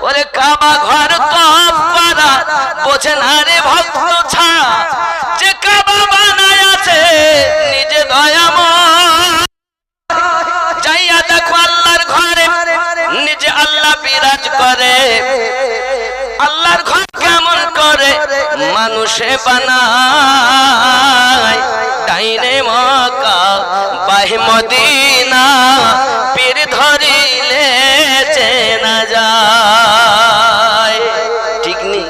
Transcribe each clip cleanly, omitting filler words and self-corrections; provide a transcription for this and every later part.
ওরে কাবা ঘর তওয়াফ করা বোঝে না রে ভক্ত ছাড়া, যে কাবা বানায় আছে নিজে দয়াময়। যাইয়া দেখো আল্লাহর ঘরে নিজে আল্লাহ বিরাজ করে। আল্লাহর ঘর কেমন করে মানুষে বানায়, ডাইনে মক্কা বাহে মদিনা, পীর ধরিলে চেনা যায়। ঠিক নেই?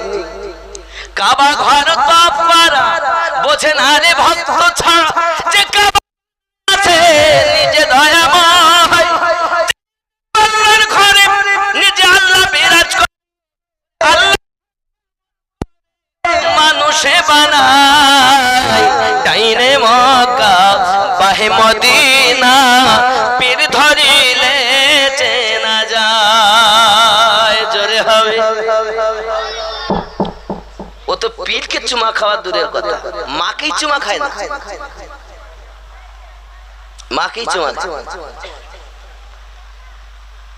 কাবা ঘর তওয়াফ করা বোঝে না রে ভক্ত ছাড়া, যে কাবা আছে নিজে দয়াময়। আল্লাহর ঘরে নিজে আল্লাহ বিরাজ করে, আল্লাহ মানুষে বানায়, ডাইনে মক্কা বাহে মদিনা, পীর ধরিলে চেনা যায়। জোরে হবে। ও তো পীরকে চুমা খাওয়া দূরের কথা, মাকেই চুমা খায় না, মাকেই চুমা খায়।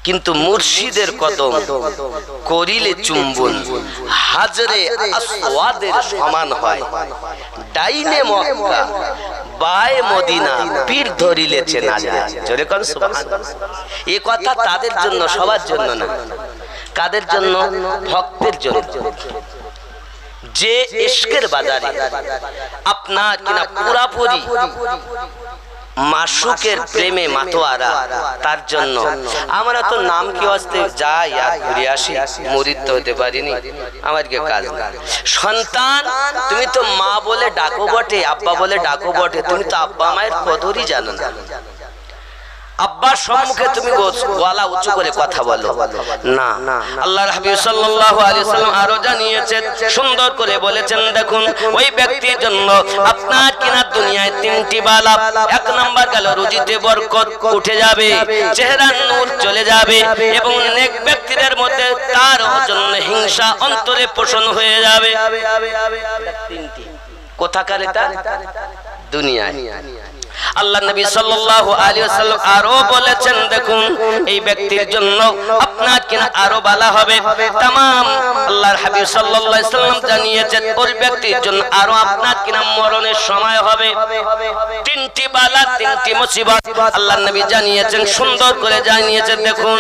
কিন্তু মুর্শিদের কদম করিলে চুম্বন হাজরে আসওয়াদের সমান হয়, ডাইনে মক্কা বায়ে মদিনা, পীর ধরিলে চেনা যায়। জোরে কোন সুবহানাল্লাহ। এই কথা তাদের জন্য, সবার জন্য না। কাদের জন্য? ভক্তের জন্য। যে ইশকের বাজারে আপনার কিনা পুরাপুরি মাশুকের প্রেমে মাতোয়ারা, তার জন্য। আমরা তো নাম কি আসতে যাই আর ঘুরে আসি, মুরিদ তো হতে পারিনি, আমার কি কাজ? সন্তান তুমি তো মা বলে ডাকো বটে, আব্বা বলে ডাকো বটে, তুমি তো আব্বা মায়ের কদরই জানো না। আব্বার সম্মুখে তুমি গলা উঁচু করে কথা বলো না। আল্লাহর হাবিব সাল্লাল্লাহু আলাইহি সাল্লাম আরো জানিয়েছেন, সুন্দর করে বলেছেন, দেখুন ওই ব্যক্তির জন্য আপনার কিনা দুনিয়ায় তিনটি বালা। এক নাম্বার গেল রুজিতে বরকত উঠে যাবে, চেহারার নূর চলে যাবে, এবং নেক ব্যক্তিদের মধ্যে তার জন্য হিংসা অন্তরে পোষণ হয়ে যাবে। তিনটি কোথাকার? এটা দুনিয়ায়। আল্লাহ নবী সাল্লাল্লাহু আলাইহি ওয়াসাল্লাম আরো বলেছেন, দেখুন এই ব্যক্তির জন্য আপনার কিনা আরো বালা হবে। तमाम আল্লাহর হাবিব সাল্লাল্লাহু আলাইহি ওয়াসাল্লাম জানিয়েছেন ওই ব্যক্তির জন্য আরো আপনার কিনা মরণের সময় হবে। তিনটি বালা, তিনটি মুসিবত আল্লাহর নবী জানিয়েছেন, সুন্দর করে জানিয়েছেন। দেখুন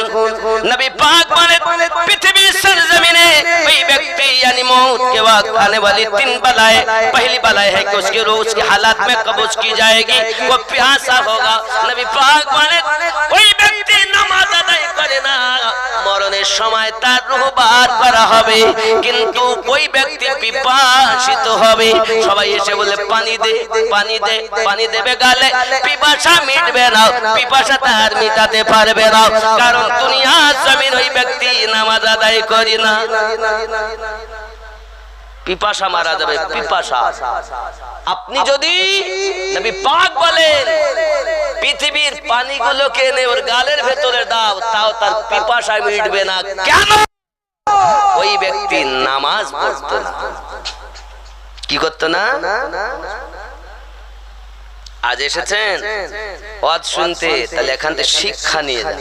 নবী পাক বলেন, পৃথিবীর सरजमीने ওই ব্যক্তি यानी मौत के वक्त आने वाली तीन बलाएं, पहली बलाएं है कि उसके रोज के हालात में कब्ज की जाएगी, वो प्यासा होगा। नबी पाक बोले कोई व्यक्ति नमाज अदा करे ना, মরণের সময় তার রূহ বার করা হবে, কিন্তু ওই ব্যক্তি পিপাসিত হবে। সবাই এসে বলে পানি দে, পানি দে, পানি দেবে গালে, পিপাসা মিটবে না, পিপাসা তার মিটাতে পারবে না, কারণ দুনিয়ার জমিন ওই ব্যক্তি নামাজ আদায় করে না। পিপাসা মারা যাবে, পিপাসা। আপনি যদি নবী পাক বলেন পৃথিবীর পানিগুলোকে এনে ওর গালের ভেতরে দাও, তাও তার পিপাসা মিটবে না। কেন? ওই ব্যক্তি নামাজ পড়তো না। কি করতো না? আজ এসেছেন ওয়াজ শুনতে, তাহলে এখান থেকে শিক্ষা নিয়ে যান।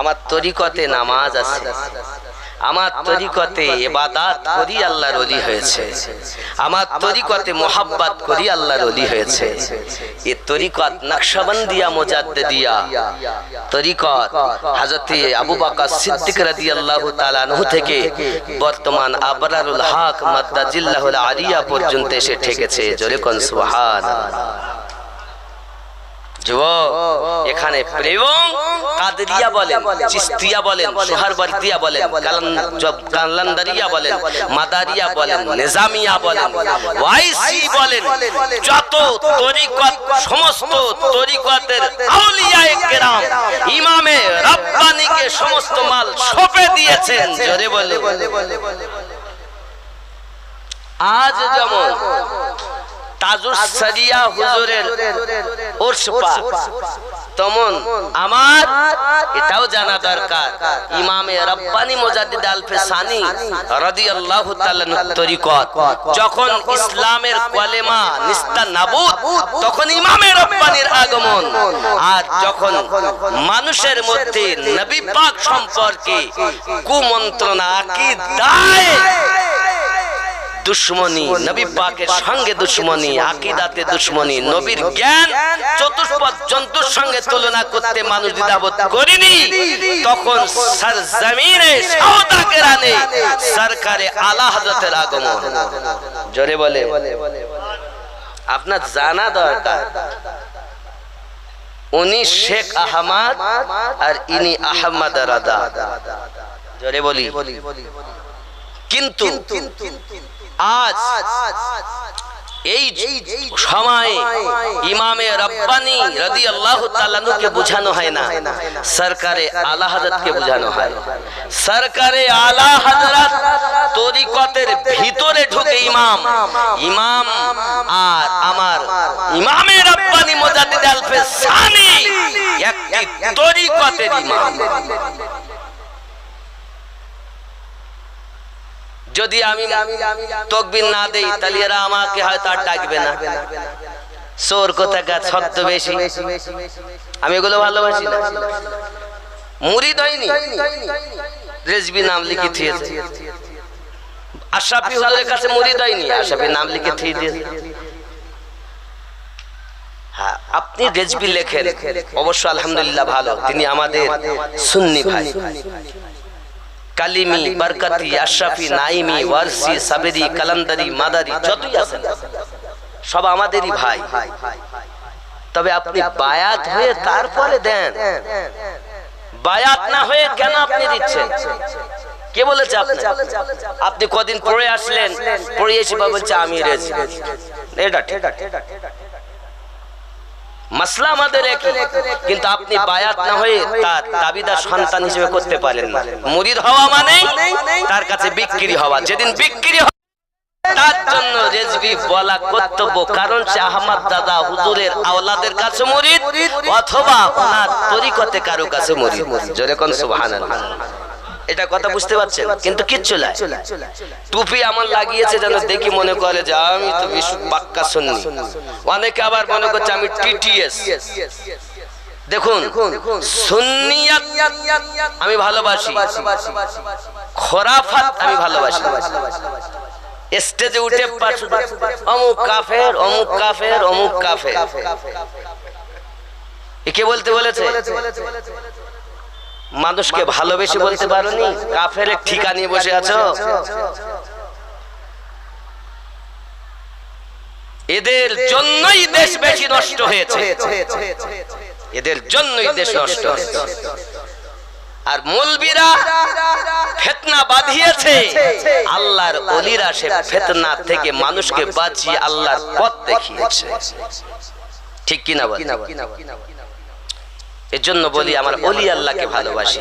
আমার তরিকতে নামাজ আছে, আমার তরিকতে ইবাদত করি আল্লাহর ওলি হয়েছে, আমার তরিকতে মোহাব্বত করি আল্লাহর ওলি হয়েছে। এই তরিকত নকশবন্দিয়া মুজাদ্দিদিয়া তরিকত হযরত আবু বকর সিদ্দিক রাদিয়াল্লাহু তাআলা আনহু থেকে বর্তমান আবরারুল হক মাদ্দাজিল্লাহুল আলিয়া পর্যন্ত এসে ঠেকেছে। জোরে কোন সুবহানাল্লাহ। এখানে প্রেম কাদরিয়া বলেন, চিস্তিয়া বলেন, সোহরবর্দিয়া বলেন, কালান্দারিয়া বলেন, মাদারিয়া বলেন, নিজামিয়া বলেন, ওয়াইসি বলেন, যত তরিকত, সমস্ত তরিকতের আউলিয়ায়ে কেরাম ইমামে রাব্বানিকে সমস্ত মাল সঁপে দিয়েছেন। জোরে বলে। আজ যেমন তাজুস সারিয়া হুজুরের উর্স পাক, তেমন আমার এটাও জানা দরকার ইমামে রব্বানি মুজাদ্দিদ আল-ফিসানি রাদিয়াল্লাহু তাআলা তরিকত যখন ইসলামের কলেমা নিস্তানাবুদ, তখন ইমামে রব্বানির আগমন। আর যখন মানুষের মধ্যে নবী পাক সম্পর্কে কুমন্ত্রণা, আকীদায় দুশ্মনী, নবী পাকের সঙ্গে দুশ্মনী, আকীদাতে দুশ্মনী, নবীর জ্ঞান চতুষ্পদ জন্তুর সঙ্গে তুলনা করতে মানুষ দ্বিধাবোধ করেনি, তখন সরজমিনে সওদাগরানে সরকারে আলা হযরতের আগমন। জোরে বলে, আপনার জানা দরকার উনি শেখ আহমদ আর ইনি আহমদ রাদা। জোরে বলি। কিন্তু আজ এই সময় ইমামে রব্বানি রাদিয়াল্লাহু তাআলা কে বোঝানো হয় না, সরকারে আলা হযরতকে বোঝানো হয়। সরকারে আলা হযরত তরিকতের ভিতরে ঢুকে ইমাম আর আমার ইমামে রব্বানি মুজাদ্দিদ আল-ফিসানি একটি তরিকতের ইমাম। যদি আমি তাকবীর না দেই তাহলে এরা আমাকে হয়তো আর ডাকবে না। সোর কোথাকার ছদ্মবেশী, আমি এগুলো ভালোবাসি না। মুরিদ হয়নি, রেজবি নাম লিখে দিয়েছে। আশরাফি হুজুরের কাছে মুরিদ হয়নি, আশরাফি নাম লিখে দিয়েছে। হ্যাঁ, আপনি রেজবি লেখেন, অবশ্য আলহামদুলিল্লাহ ভালো, তিনি আমাদের সুন্নি ভাই। কালিমি, বরকতি, আশরাফি, নাইমি, ওয়ারসি, সাবেরি, কালান্দারি, মাদারি যতই আছেন সব আমাদেরই ভাই। তবে আপনি বায়াত হয়ে তারপরে দেন, বায়াত না হয়ে কেন আপনি দিচ্ছেন? কে বলেছে আপনি কদিন পরে আসলেন, পরে এসে বলছে আমি রেজবি? এটা ঠিক মাসলা আমাদের একই, কিন্তু আপনি বায়াত না হয়ে তার দাবিদার সন্তান হিসেবে করতে পারেন না। মুরিদ হওয়া মানে তার কাছে বিক্রি হওয়া। যেদিন বিক্রি হয় তার জন্য রেজবি বলা কর্তব্য, কারণ সে আহমদ দাদা হুজুরের আওলাদের কাছে মুরিদ অথবা ওনার তরিকতে কারো কাছে মুরিদ। জোরে কোন সুবহানাল্লাহ। এটা কথা বুঝতে পারছেন? কিন্তু কিচ্ছু নাই, টুপি আমার লাগিয়েছে যেন দেখি মনে করে যে আমি তো পাক্কা সুন্নি। অনেকে আবার মনে করছে আমি টিটিএস। দেখুন, সুন্নিয়াত আমি ভালোবাসি, খোরাফাত আমি ভালোবাসি। স্টেজে উঠে অমুক কাফের, অমুক কাফের, অমুক কাফের, কে বলতে বলেছে? মানুষকে ভালোবেসে বলতে পারোনি, কাফের ঠিকা নিয়ে বসে আছো। এদের জন্যই দেশ বেশি নষ্ট হয়েছে, এদের জন্যই দেশ নষ্ট হয়েছে। আর মৌলবীরা ফিতনা বাঁধিয়েছে, আল্লাহর ওলিরা সে ফিতনা থেকে মানুষকে বাঁচিয়ে আল্লাহর পথ দেখিয়েছে। ঠিক কিনা বল? এজন্য বলি আমার ওলি আল্লাহকে ভালোবাসি।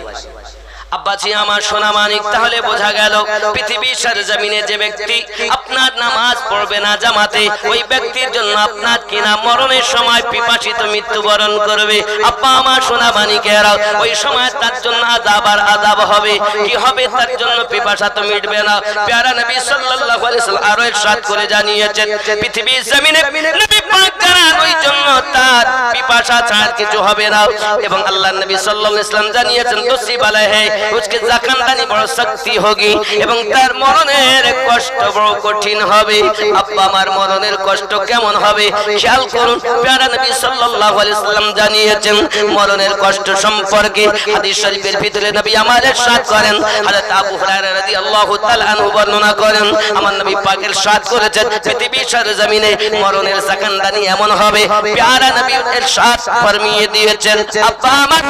আব্বাজি আমার সোনা মানিক, তাহলে বোঝা গেল পৃথিবীর সরজমিনে যে ব্যক্তি আপনার নামাজ পড়বে না জামাতে, ওই ব্যক্তির জন্য আপনার কিনা মরণের সময় পিপাসিত মৃত্যুবরণ করবে। আব্বা আমার সোনা মানিকেরা, ওই সময় তার জন্য আযাব আর আযাব হবে। কি হবে তার জন্য? পিপাসা তো মিটবে না। প্যারা নবী সাল্লাল্লাহু আলাইহি ওয়াসাল্লাম আরো ইরশাদ করে জানিয়েছেন, পৃথিবীর জমিনে নবী পাক জানান ওই জন্য তার পিপাসা ছাড়া কিছু হবে না। এবং আল্লাহর নবী সাল্লাল্লাহু আলাইহি ওয়াসাল্লাম জানিয়েছেন, নসিব আলাইহি उसके ज़खानदानी बड़ शक्ति होगी एवं तार मरनेर कष्ट बड़ कठिन होबे। अब्बा आमार मरनेर कष्ट केमन होबे ख्याल करुन। प्यारा नबी सल्लल्लाहु अलैहि वसल्लम जानिয়েছেন मरनेर कष्ट सम्पर्के हादिस शरीफेर भितरे नबी आमार इरशाद करेन, हजरत आबू हुरायरा रादियाल्लाहु ताआला आनहु बर्णना करेन, आमार नबी पाक इरशाद करेছেন पृथ्वी सरजमिने मरनेर ज़खानदानी एमन होबे। प्यारा नबी इरशाद फरमिয়ে দিয়েছেন, अब्बा आमार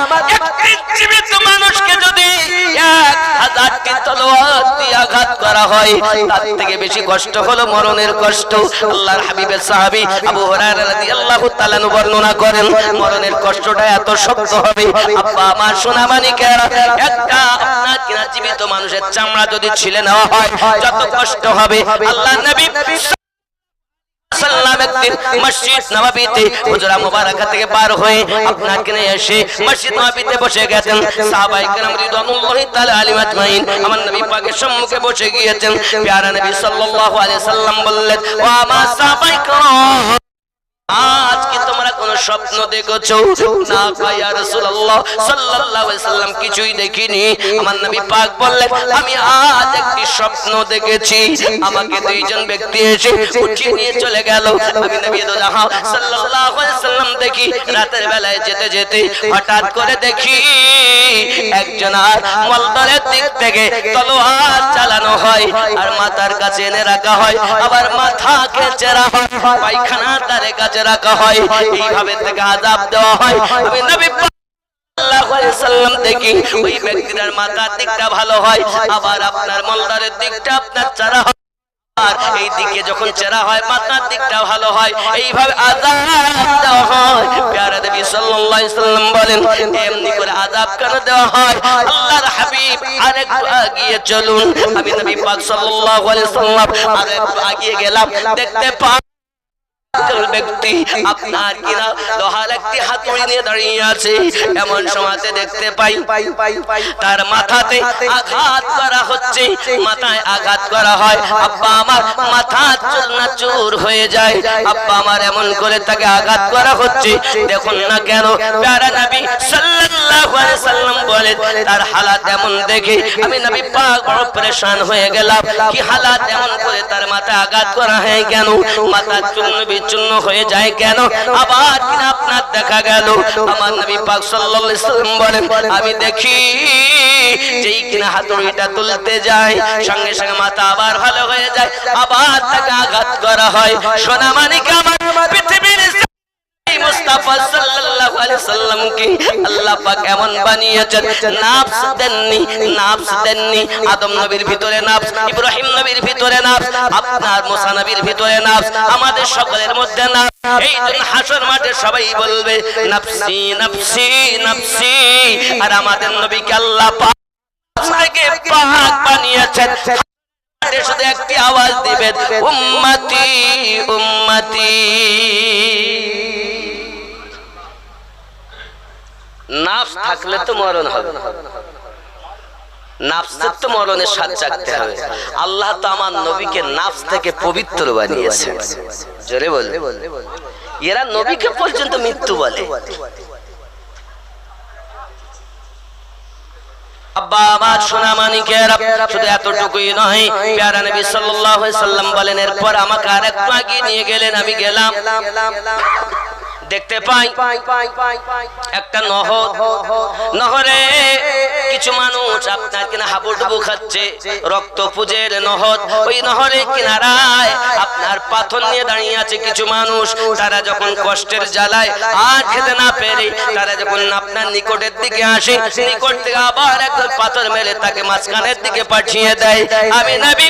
एक जीवित मानुषके যদি 1000টি তলোয়ার দিয়ে আঘাত করা হয় তার থেকে বেশি কষ্ট হলো মরণের কষ্ট। আল্লাহর হাবিবের সাহাবী আবু হুরায়রা রাদিয়াল্লাহু তাআলা আনহু বর্ণনা করেন, মরণের কষ্টটা এত শক্ত হবে। আব্বা আমার সোনা মানিকেরা, একটা আপনার কিনা জীবিত মানুষের চামড়া যদি ছিলে নেওয়া হয় যত কষ্ট হবে। আল্লাহর নবী সাল্লাম একদিন মসজিদ নববীতে হুজরা মুবারাকা থেকে পার হয়ে আপনাকে নিয়ে এসে মসজিদ নববীতে বসে গেছেন। সাহাবায়ে কেরাম রিদওয়ানুল্লাহি তাআলা আলাইহিম আজমাইন আমার নবী পাকের সম্মুখে বসে গিয়েছেন। প্যারা নবী সাল্লাল্লাহু আলাইহি সাল্লাম বললেন, ও আমার সাহাবায়ে কেরাম, আজ কি তোমরা কোন স্বপ্ন দেখেছো? না ইয়া রাসূলুল্লাহ সাল্লাল্লাহু আলাইহি সাল্লাম, কিছুই দেখিনি। আমার নবী পাক বললেন, আমি আজ একটি স্বপ্ন দেখেছি। আমাকে দুইজন ব্যক্তি এসে উঠিয়ে নিয়ে চলে গেল। আমি নবী দোজাহান সাল্লাল্লাহু আলাইহি সাল্লাম দেখি রাতের বেলায় যেতে যেতে হঠাৎ করে দেখি একজন আর মলদরের দিক থেকে তলোয়ার চালানো হয় আর মাথার কাছে এনে রাখা হয়, আবার মাথাকে চেরা হয়, পায়খানার ধারে কাছে রাখা হয়, এইভাবে থেকে আযাব দেওয়া হয়। আমি নবী সাল্লাল্লাহু আলাইহি সাল্লাম দেখি ওই ব্যক্তির মাথার দিকটা ভালো হয়, আবার আপনার মলদারের দিকটা আপনার চারা হয়, আর এই দিকে যখন চেরা হয় মাথার দিকটা ভালো হয়, এইভাবে আযাব দেওয়া হয়। প্যারা নবী সাল্লাল্লাহু আলাইহি সাল্লাম বলেন, এমনি করে আযাব কেন দেওয়া হয়? আল্লাহর হাবিব আরেকটু এগিয়ে চলুন। আমি নবী পাক সাল্লাল্লাহু আলাইহি সাল্লাম আরেকটু এগিয়ে গেলাম, দেখতে পাই ব্যক্তি আপনার কিনা লোহার একটি হাতুড়ি নিয়ে দাঁড়িয়ে আছে। এমন সময়তে দেখতে পাই তার মাথাতে আঘাত করা হচ্ছে, মাথায় আঘাত করা হয়। আব্বা আমার মাথা চূর্ণাচূর হয়ে যায়। আব্বা আমার এমন করে তাকে আঘাত করা হচ্ছে, দেখুন না কেন। প্যারা নবী সাল্লাল্লাহু আলাইহি সাল্লাম বলেন, তার হালাত এমন দেখে আমি নবী পাক বড় পরেশান হয়ে গেলাম। কি হালাত, এমন করে তার মাথায় আঘাত করা হয় কেন? মাথা চূর্ণ বিচূর্ণ হয়ে যায় কেন? আবার কিনা আপনার দেখা গেল আমার নবী পাক সাল্লাল্লাহু আলাইহি সাল্লাম বলেন, আমি দেখি যেই কিনা হাতুড়িটা তুলতে যায় সঙ্গে সঙ্গে মাথা আবার ভালো হয়ে যায়, আবার তাকে আঘাত করা হয়। সোনা মানিক আমার পৃথিবীর মুস্তাফা সাল্লাল্লাহু আলাইহি সাল্লামকে আল্লাহ পাক এমন বানিয়েছেন, নফস দেননি, নফস দেননি। আদম নবীর ভিতরে নফস, ইব্রাহিম নবীর ভিতরে নফস, আপনার মুসা নবীর ভিতরে নফস, আমাদের সকলের মধ্যে নফস। এই জন্য হাসর মাঠে সবাই বলবে নফসি নফসি নফসি। আর আমাদের নবীকে আল্লাহ পাক পাক বানিয়েছেন, শুধু একটি আওয়াজ দিবেন, উম্মতি উম্মতি। নাফস থাকলে তো মরণ হবে, নাফসের তো মরণের স্বাদ চাখতে হবে। আল্লাহ তো আমার নবীকে নাফস থেকে পবিত্র বানিয়েছে। জোরে বল, এরা নবীকে পর্যন্ত মৃত্যু বলে। আব্বা আমার সোনা মানিকেরা, শুধু এতটুকুই নয়, প্যারা নবী সাল্লাল্লাহু আলাইহি সাল্লাম বলেন, এরপর আমাকে আরেকটু এগিয়ে নিয়ে গেলেন। আমি গেলাম, দেখতে পাই একটা নহর, নহরে কিছু মানুষ আপনার কিনা হাবুডুবু খাচ্ছে, রক্ত পুজের নহর। ওই নহরের কিনারায় আপনার পাথর নিয়ে দাঁড়িয়ে আছে কিছু মানুষ। তারা যখন কষ্টের জ্বালায় আর খেতে না পেরে তারা যখন আপনার নিকটের দিকে আসে, নিকট থেকে আবার একদম পাথর মেরে তাকে মাঝখানের দিকে পাঠিয়ে দেয়। আমি নবী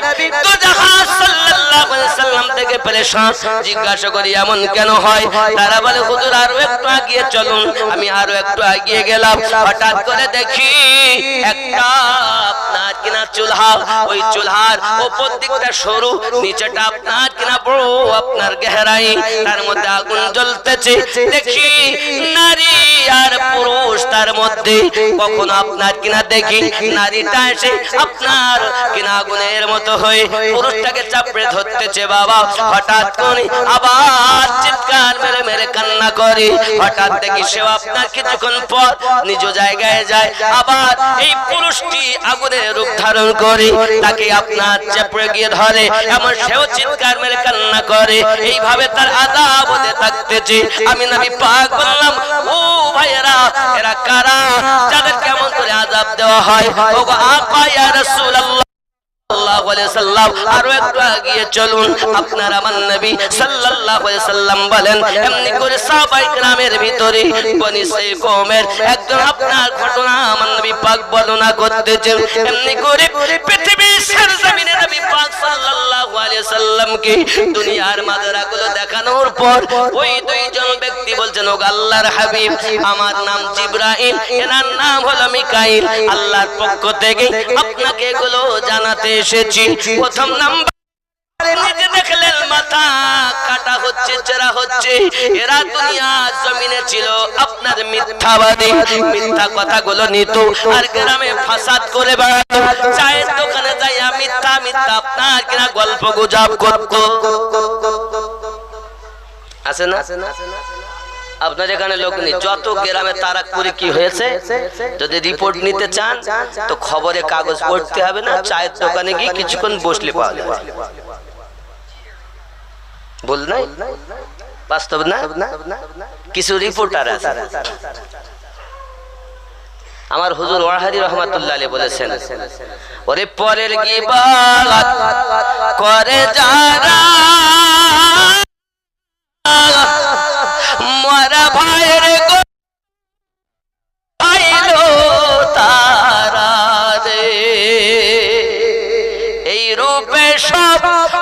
সাল্লাল্লাহু আলাইহি সাল্লাম থেকে পরেশান, জিজ্ঞাসা করি এমন কেন হয়? তারা বলে, হুজুর আরো একটু এগিয়ে চলুন। আমি আরো একটু এগিয়ে গেলাম, হঠাৎ করে দেখি একটা আপনার কিনা চুলহা, ওই চুলহার উপর দিকটা সরু, নিচেটা আপনার কিনা বড় আপনার গহরাই, তার মধ্যে আগুন জ্বলতেছে। দেখি নারী আর পুরুষ তার মধ্যে। কখনো আপনার কিনা দেখি নারীটা এসে আপনার কিনা আগুনের মতো হয়ে পুরুষটাকে চাপড়ে ধরতেছে। বাবা, হঠাৎ করে আবার চিৎকার মেরে মেরে কান্না করে। হঠাৎ দেখি সেও আপনার কিছুক্ষণ পর নিজ জায়গায় যায়। আবার এই পুরুষটি আগুনের রূপ ধারণ করে তাকে আপনার চেপড়ে গিয়ে ধরে, এমন সেও চিৎকার মেরে কান্না করে। এইভাবে তার আযাব হতে থাকতেছে। আমি নবী পাক বললাম, ও ভাইয়েরা, এরা কারা যাদের কেমন করে আযাব দেওয়া হয়? ও আকা ইয়া রাসূলুল্লাহ সাল্লাল্লাহু আলাইহি সাল্লাম, আরো একটু এগিয়ে চলুন। আপনার আমার নবী সাল্লাল্লাহু আলাইহি সাল্লাম বলেন, এমনি করে সাহাবায়ে কেরামের ভিতরে বনি কওমের একজন আপনার ঘটনা আমার নবী পাক বর্ণনা করতেছেন। এমনি করে পৃথিবীর সরজমিনে নবী পাক সাল্লাল্লাহু আলাইহি সাল্লামকে দুনিয়ার মাদারাগুলো দেখানোর পর ওই দুইজন ব্যক্তি বলছেন, ও আল্লাহর হাবিব, আমার নাম জিবরাইল, এনার নাম হলো মিকাইল। আল্লাহর পক্ষ থেকে আপনাকে এগুলো জানাতে এসেছি। প্রথম নাম্বার নিজে দেখলেন মাথা কাটা হচ্ছে, চেরা হচ্ছে। এরা দুনিয়া জমিনে ছিল আপনার মিথ্যাবাদী, মিথ্যা কথাগুলো নিত আর গ্রামে ফাসাদ করে বেড়াতো। চায়ের দোকানে যাইয়া মিথ্যা মিথ্যা আপনার কিনা গল্প গুজব করত। আছে না? আপনার এখানে লোক নেই। যত গ্রামে তারাকপুরে কি হয়েছে যদি রিপোর্ট নিতে চান তো খবরে কাগজ পড়তে হবে না, চায়ের দোকানে গিয়ে কিছুক্ষণ বসলে পাওয়া যাবে। বল নাই বাস্তব না? কিছু রিপোর্টার আছে। আমার হুজুর ওয়াহাদি রহমাতুল্লাহ আলাইহি বলেছেন, ওরে পরের গীবত করে যারা মরা ভাইয়ের গো পাইলো তারা রে, এই রূপে সব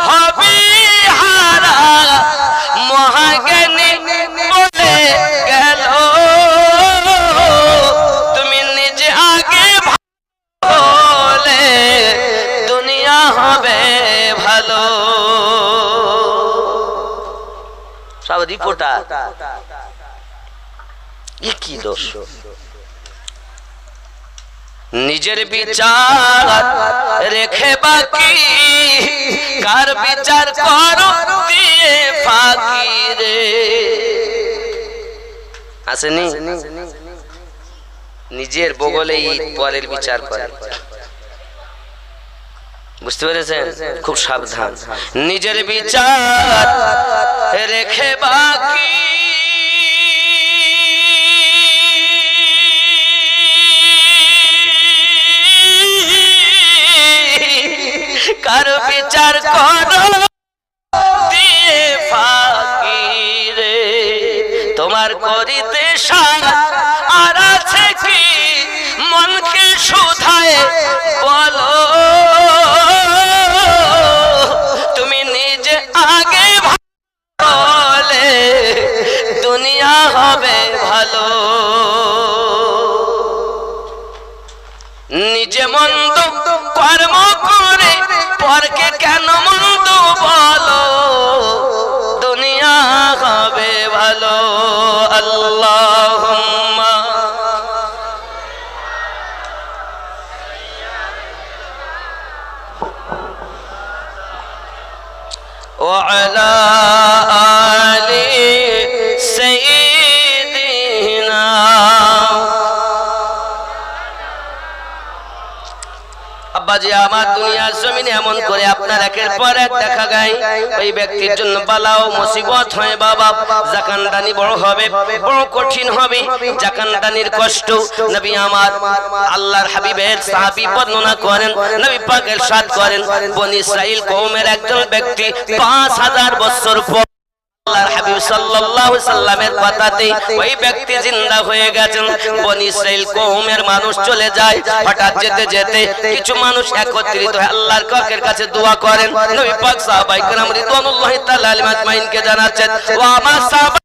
হবে হারা মহাজ্ঞানী বলে গেল, তুমি নিজে আগে বলে দুনিয়া হবে ভালো। সব রিপোর্টার। কি দোষ? নিজের বিচার রেখে বাকি কার বিচার করো দিয়ে ফাঁকি রে। আসেনি? নিজের বগলেই পরের বিচার করে। বুঝতে পেরেছেন? খুব সাবধান। নিজের বিচার রেখে বাকি কার বিচার করো দিয়ে ফাঁকি রে। তোমার করিতে আর আছে কি মনকে শুধায় বলো, তুমি নিজে আগে বলে দুনিয়া হবে ভালো। নিজে মন্দ কর্ম করে পরকে কেন মন্দ বলো, দুনিয়া হবে ভালো। আল্লাহুম্মা ওয়া আলা আলি সাইয়্যিদিনা। আব্বাজি আমার দুনিয়ার জমিনে এমন করে আপনার একের পর এক দেখা যায় ওই ব্যক্তির জন্য বালা ও মুসিবত হয়। বাবা জাকানদানি বড় হবে, বড় কঠিন হবে। জাকানদানির কষ্ট নবী আমার আল্লাহর হাবিবের সাহাবী বর্ণনা করেন। নবী পাক ইরশাদ করেন, বনি ইসরাইল কওমের একজন ব্যক্তি 5000 বছর পর আল্লাহর হাবিব সাল্লাল্লাহু আলাইহি সাল্লামের কথাতে ওই ব্যক্তি জিন্দা হয়ে গেছেন। বনি ইসরাইল কওমের মানুষ চলে যায়। হঠাৎ যেতে যেতে কিছু মানুষ একত্রিত হয়ে আল্লাহর পাকের কাছে দোয়া করেন। নবী পাক সাহাবায়ে কেরাম রিদওয়ানুল্লাহি তাআলা আলাইহিম আজমাইনকে জানাচ্ছেন, ও আমার সাহাবা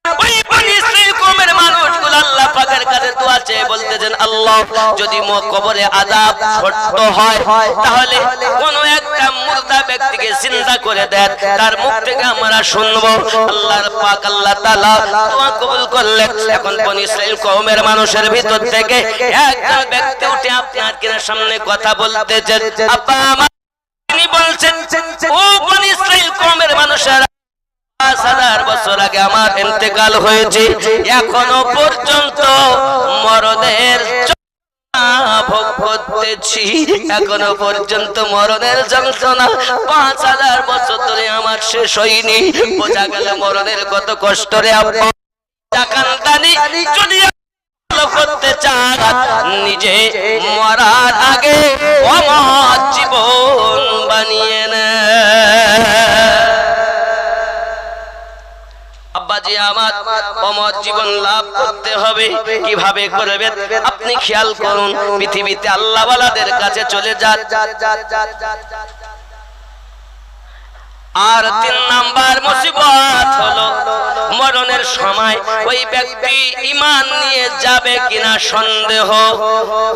ওই বনি ইসরাইল কওমের মানুষগুলো আল্লাহ পাকের কাছে দোয়া চেয়ে বলতেছেন, আল্লাহ যদি কবরে আযাব সত্য হয় তাহলে কোন একটা মুর্দা ব্যক্তিকে জিন্দা করে দেন, তার মুখ থেকে আমরা শুনবো। আল্লাহর পাক আল্লাহ তাআলা দোয়া কবুল করলেন। এখন বনি ইসরাইল কওমের মানুষের ভিতর থেকে একজন ব্যক্তি উঠে আপনার কিনার সামনে কথা বলতেছেন। আব্বা আমার তিনি বলছেন, ও বনি ইসরাইল কওমের মানুষেরা 5000 বছর আগে আমার ইন্তেকাল হয়েছে, এখনো পর্যন্ত মরণের ভোগ করতেছি, এখনো পর্যন্ত মরণের যন্ত্রণা 5000 বছর ধরে আমার শেষ হয়নি। বোঝা গেল মরণের কত কষ্ট রে আব্বা। জাকানদানি যদি করতে চান নিজে মরার আগে অমর জীবন বানিয়ে নেন। আব্বাজি আমার অমর জীবন লাভ করতে হবে, কিভাবে করবেন আপনি খেয়াল করুন। পৃথিবীতে আল্লাহওয়ালাদের কাছে চলে যান, আর 3 নাম্বার মুসিবত হলো মরণের সময় ওই ব্যক্তি ঈমান নিয়ে যাবে কিনা সন্দেহ।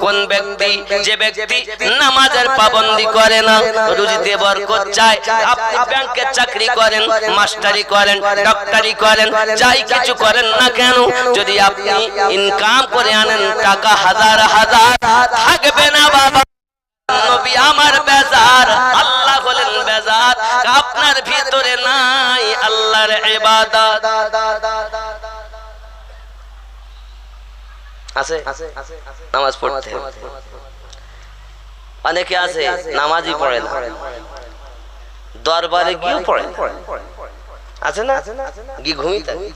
কোন ব্যক্তি? যে ব্যক্তি নামাজের পাবন্দি করে না, রুজিতে বরকত চায়। আপনি ব্যাংকে চাকরি করেন, মাস্টারি করেন, ডক্টরি করেন, যাই কিছু করেন না কেন, যদি আপনি ইনকাম করে আনেন টাকা হাজার হাজার, থাকবে না বাবা। নবী আমার বেজার, আল্লাহ হলেন বেজার, আপনার ভিতরে নাই আল্লাহর ইবাদত। আছে নামাজ পড়তে অনেকে আছে নামাজই পড়ে না, দরবারে গিয়েও পড়ে আছে না, গিয়ে ঘুমিয়ে থাকে।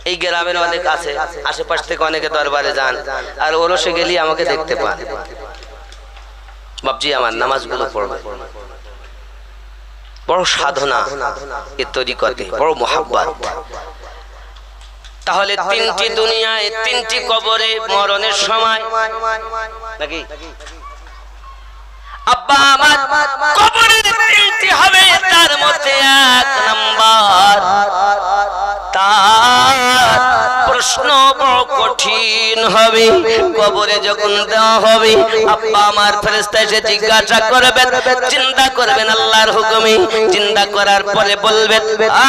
এই গ্রামের অনেক আছে, আশেপাশ থেকে অনেকে দরবারে যান, আর ওরসে গেলি আমাকে দেখতে পান, বাপজি আমার নামাজগুলো পড়বে। বড় সাধনা এ তরিকতে, বড় মোহাব্বত। তাহলে 3টি দুনিয়ায় 3টি কবরে মরণের সময় নাকি আব্বা আমার কবরে 3টি হবে, তার মধ্যে 1 নাম্বার তার প্রশ্ন বড় কঠিন হবে। কবরে যখন দেওয়া হবে, আব্বা আমার ফেরেশতা এসে জিজ্ঞাসা করবেন, চিন্তা করবেন আল্লাহর হুকুমে। চিন্তা করার পরে বলবেন,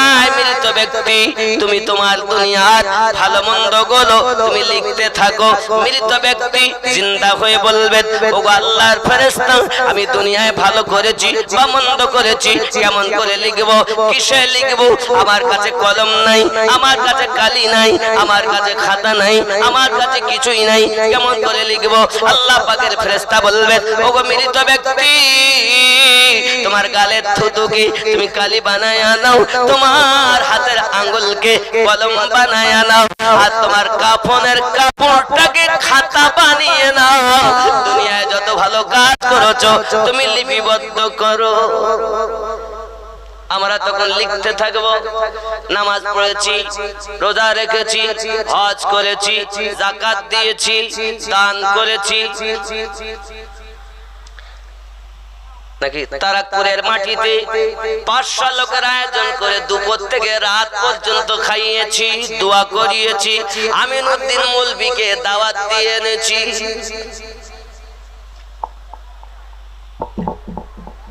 আয় মৃত ব্যক্তি, তুমি তোমার দুনিয়ার ভালো মন্দ গুলো তুমি লিখতে থাকো। মৃত ব্যক্তি জিন্দা হয়ে বলবেন, ওগো আল্লাহর ফেরেশতা, আমি দুনিয়ায় ভালো করেছি বা মন্দ করেছি, কেমন করে লিখবো, কিসে লিখবো? আমার কাছে কলম নাই, আমার কাছে কালি নাই, আমার কাছে খাতা নাই, আমার কাছে কিছুই নাই, কেমন করে লিখবো? আল্লাহ পাকের ফেরেশতা বলবেন, ওগো মৃত ব্যক্তি, তোমার গালের থুতুকে তুমি কালি বানায় নাও, তোমার হাতের আঙ্গুলকে কলম বানায় নাও, আর তোমার কাফনের কাপড়টাকে খাতা বানিয়ে নাও। দুনিয়ায় যত ভালো কাজ করেছো তুমি লিপিবদ্ধ করো। আমরা তখন লিখতে থাকবো, নামাজ পড়েছি, রোজা রেখেছি, হজ করেছি, যাকাত দিয়েছি, দান করেছি, নাকি তারাকপুরের মাটিতে 500 লোকের আয়োজন করে দুপুর থেকে রাত পর্যন্ত খাইয়েছি, দোয়া করিয়েছি, আমিনউদ্দিন মৌলভীকে দাওয়াত দিয়ে এনেছি।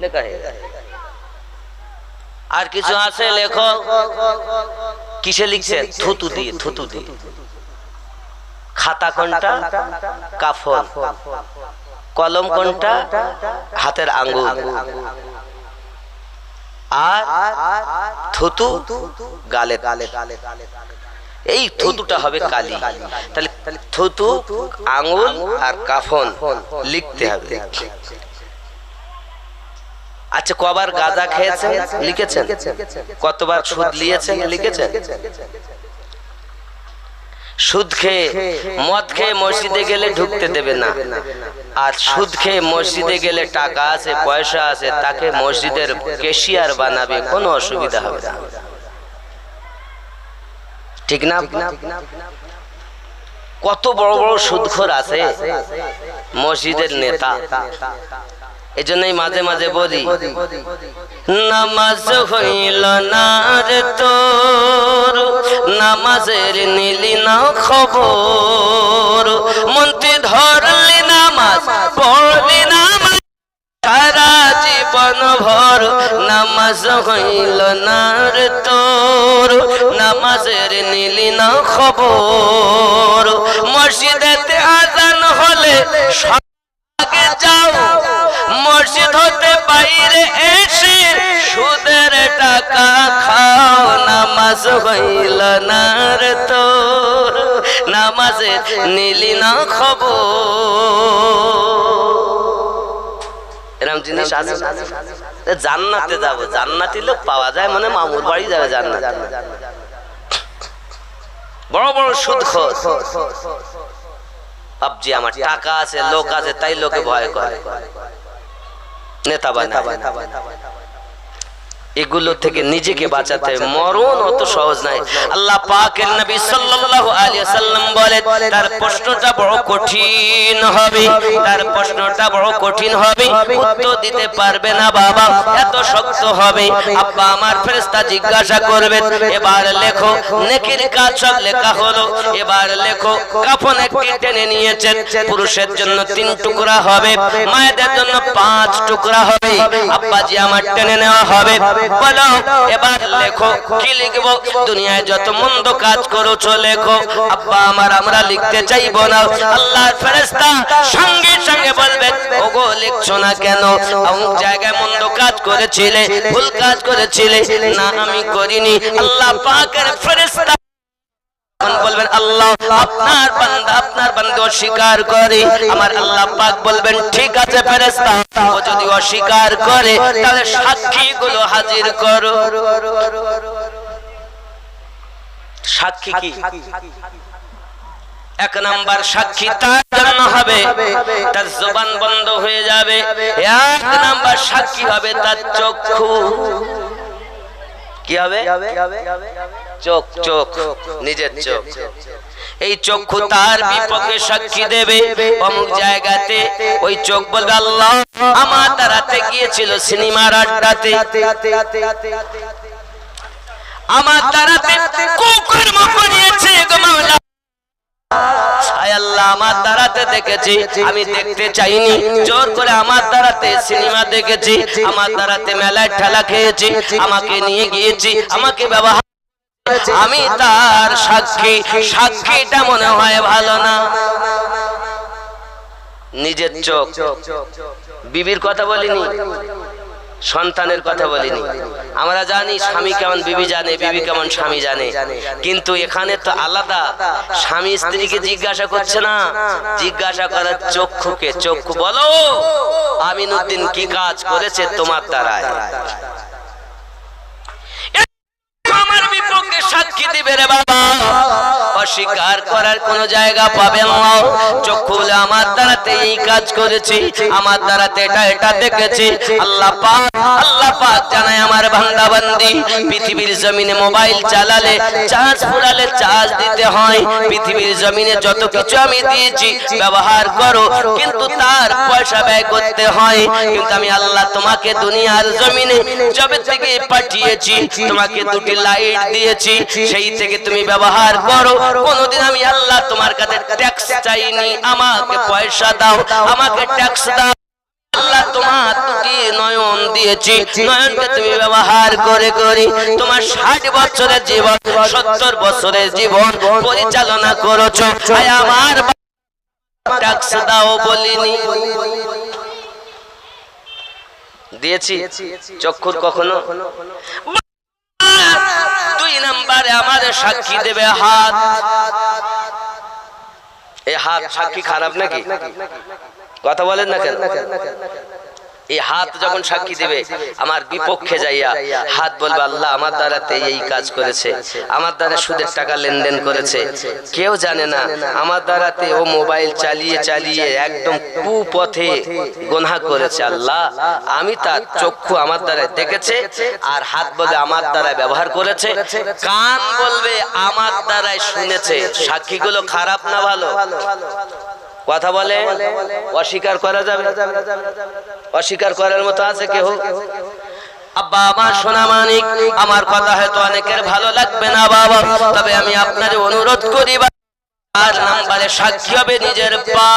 লেখা আর কিছু আছে লেখো, কিসে লিখছেন? থুতু দিয়ে, থুতু দিয়ে। খাতা কোনটা? কাফন। কলম কোনটা? হাতের আঙ্গুল। আর থুতু গালে। এই থুতুটা হবে কালি। তাহলে থুতু, আঙ্গুল আর কাফন লিখতে হবে। আচ্ছা, কবার গাঁজা খেয়েছেন লিখেছেন? কতবার সুদ নিয়েছেন লিখেছেন? সুদ খেয়ে, মদ খেয়ে মসজিদে গেলে ঢুকতে দেবে না, আর সুদ খেয়ে মসজিদে গেলে টাকা আছে, পয়সা আছে, তাকে মসজিদের ক্যাশিয়ার বানাবে, কোনো অসুবিধা হবে না, ঠিক না? কত বড় বড় সুদখোর আছে মসজিদের নেতা। এই জন্যই মাঝে মাঝে বলি, নামাজ হইল না রে তোর, নামাজের নিলি না খবর, মন্ত্রী ধরলি নামাজ, পড়লি নামাজ সারা জীবন ভর, নামাজ হইল না রে তোর, নামাজের নিলি না খবর। মসজিদেতে আজান হলে আগে যাও, মসজিদ হতে বাইরে এসে সুদের টাকা খাও, নামাজ হইল না রে তোর, নামাজে নিলি না খবর। এরকম জিনিস আছে। জান্নাতে যাবো, জান্নাতি লোক পাওয়া যায় মানে মামুর বাড়ি যাবে জান্নাত। বড় বড় সুদখোর। বাপজি আমার টাকা আছে, লোক আছে, তাই লোকে ভয় করে, নেতা বানায়। এগুলো থেকে নিজেকে বাঁচাতে হবে। মরণ অত সহজ নয়। আল্লাহ পাকের নবী সাল্লাল্লাহু আলাইহি ওয়াসাল্লাম বলেন তার প্রশ্নটা বড় কঠিন হবে, তার প্রশ্নটা বড় কঠিন হবে, উত্তর দিতে পারবে না বাবা, এত শক্ত হবে। আব্বা আমার ফেরেশতা জিজ্ঞাসা করবেন এবার লেখো, নেকির কাজ সব লেখা হলো, এবার লেখো। কাফন একটি টেনে নিয়েছেন, পুরুষের জন্য 3 টুকরা হবে, মায়েদের জন্য 5 টুকরা হবে। আব্বাজি আমার টেনে নেওয়া হবে, বলো এবার লেখো। কি লিখবো? দুনিয়ায় যত মন্দ কাজ করেছো লেখো। আব্বা আমার আমরা লিখতে চাইবো না। আল্লাহর ফেরেশতা সঙ্গে সঙ্গে বলবেন ওগো লিখছো না কেন? অমুক জায়গায় মন্দ কাজ করেছিলে, ভুল কাজ করেছিলে। না আমি করিনি। আল্লাহ পাকের ফেরেশতা বলবেন আল্লাহ আপনার বান্দা অস্বীকার করে। আমার আল্লাহ পাক বলবেন ঠিক আছে ফেরেশতা, ও যদি অস্বীকার করে তাহলে সাক্ষীগুলো হাজির করো। সাক্ষী কি? 1 নাম্বার সাক্ষী তার জন্য হবে তার জবান বন্ধ হয়ে যাবে। 1 নাম্বার সাক্ষী হবে তার চক্ষু। কি হবে? চোখ, চোখ, নিজের চোখ। এই চক্ষু তার বিপক্ষে সাক্ষী দেবে। অমুক জায়গাতে ওই চোখ বলবে আল্লাহ আমার তারাতে গিয়েছিল সিনেমার আড্ডাতে, আমার তারাতে কুকুর মুখ নিয়েছে গো মাওলা, আয় আল্লাহ আমার দ্বারাতে দেখেছি, আমি দেখতে চাইনি, জোর করে আমার দ্বারাতে সিনেমা দেখেছি, আমার দ্বারাতে মেলায় ঠেলা খেয়েছি, আমাকে নিয়ে গিয়েছি, আমাকে ব্যবহার, আমি তার সাক্ষী। সাক্ষীটা মনে হয় ভালো না। নিজের চোখ। বিবির কথা বলিনি, সন্তানের কথা বলিনি। আমরা জানি স্বামী কেমন বিবি জানে, বিবি কেমন স্বামী জানে, কিন্তু এখানে তো আলাদা। স্বামী স্ত্রীকে জিজ্ঞাসা করছে না, জিজ্ঞাসা করে চক্ষুকে। চক্ষু বলো আমিনুদ্দিন কি কাজ করেছে তোমার দ্বারায়? আমার বিপক্ষে সাক্ষী দিবে রে বাবা, অস্বীকার করার কোন জায়গা পাবে না। চক্ষু বলে আমার দ্বারাতে এই কাজ করেছি, আমার দ্বারাতে এটা দেখেছি। আল্লাহ পাক জানায় আমার বান্দা বান্দি পৃথিবীর জমিনে মোবাইল চালালে, চার্জ ফুরালে চার্জ দিতে হয়। পৃথিবীর জমিনে যত কিছু আমি দিয়েছি ব্যবহার করো, কিন্তু তার পয়সা ব্যয় করতে হয়। কিন্তু আমি আল্লাহ তোমাকে দুনিয়ার জমিনে যবে থেকে পাঠিয়েছি, তোমাকে 2টি লাইট দিয়েছি, সেই থেকে তুমি ব্যবহার করো। কোনদিন আমি আল্লাহ তোমার কাছে ট্যাক্স চাইনি, আমাকে পয়সা দাও, আমাকে ট্যাক্স দাও। আল্লাহ তোমার 2টি নয়ন দিয়েছি, নয়নকে তুমি ব্যবহার করে তোমার 60 বছরের জীবন, 70 বছরের জীবন পরিচালনা করেছো। আয় আমার ট্যাক্স দাও বলিনি, দিয়েছি? চক্ষুর কখনো। 2 নম্বরে আমাদের সাক্ষী দেবে হাত। এই হাত সাক্ষী খারাপ নাকি? কথা বলেন না কেন? এই হাত যখন সাক্ষী দিবে আমার বিপক্ষে যাইয়া, হাত বলবে আল্লাহ আমার দ্বারাতে এই কাজ করেছে, আমার দ্বারা সুদের টাকা লেনদেন করেছে, কেউ জানে না, আমার দ্বারাতে ও মোবাইল চালিয়ে চালিয়ে একদম কুপথে গুনাহ করেছে। আল্লাহ আমি তার চক্ষু আমার দ্বারা দেখেছে, আর হাত বলবে আমার দ্বারা ব্যবহার করেছে, কান বলবে আমার দ্বারাই শুনেছে। সাক্ষীগুলো খারাপ না ভালো? কথা বলে অস্বীকার করা যাবে? অস্বীকার করার মতো আছে কেউ? আব্বা আমার সোনা মানিক, আমার কথা হয়তো অনেকের ভালো লাগবে না বাবা, তবে আমি আপনাদের অনুরোধ করি, 4 নম্বরে সাক্ষী হবে নিজের পা।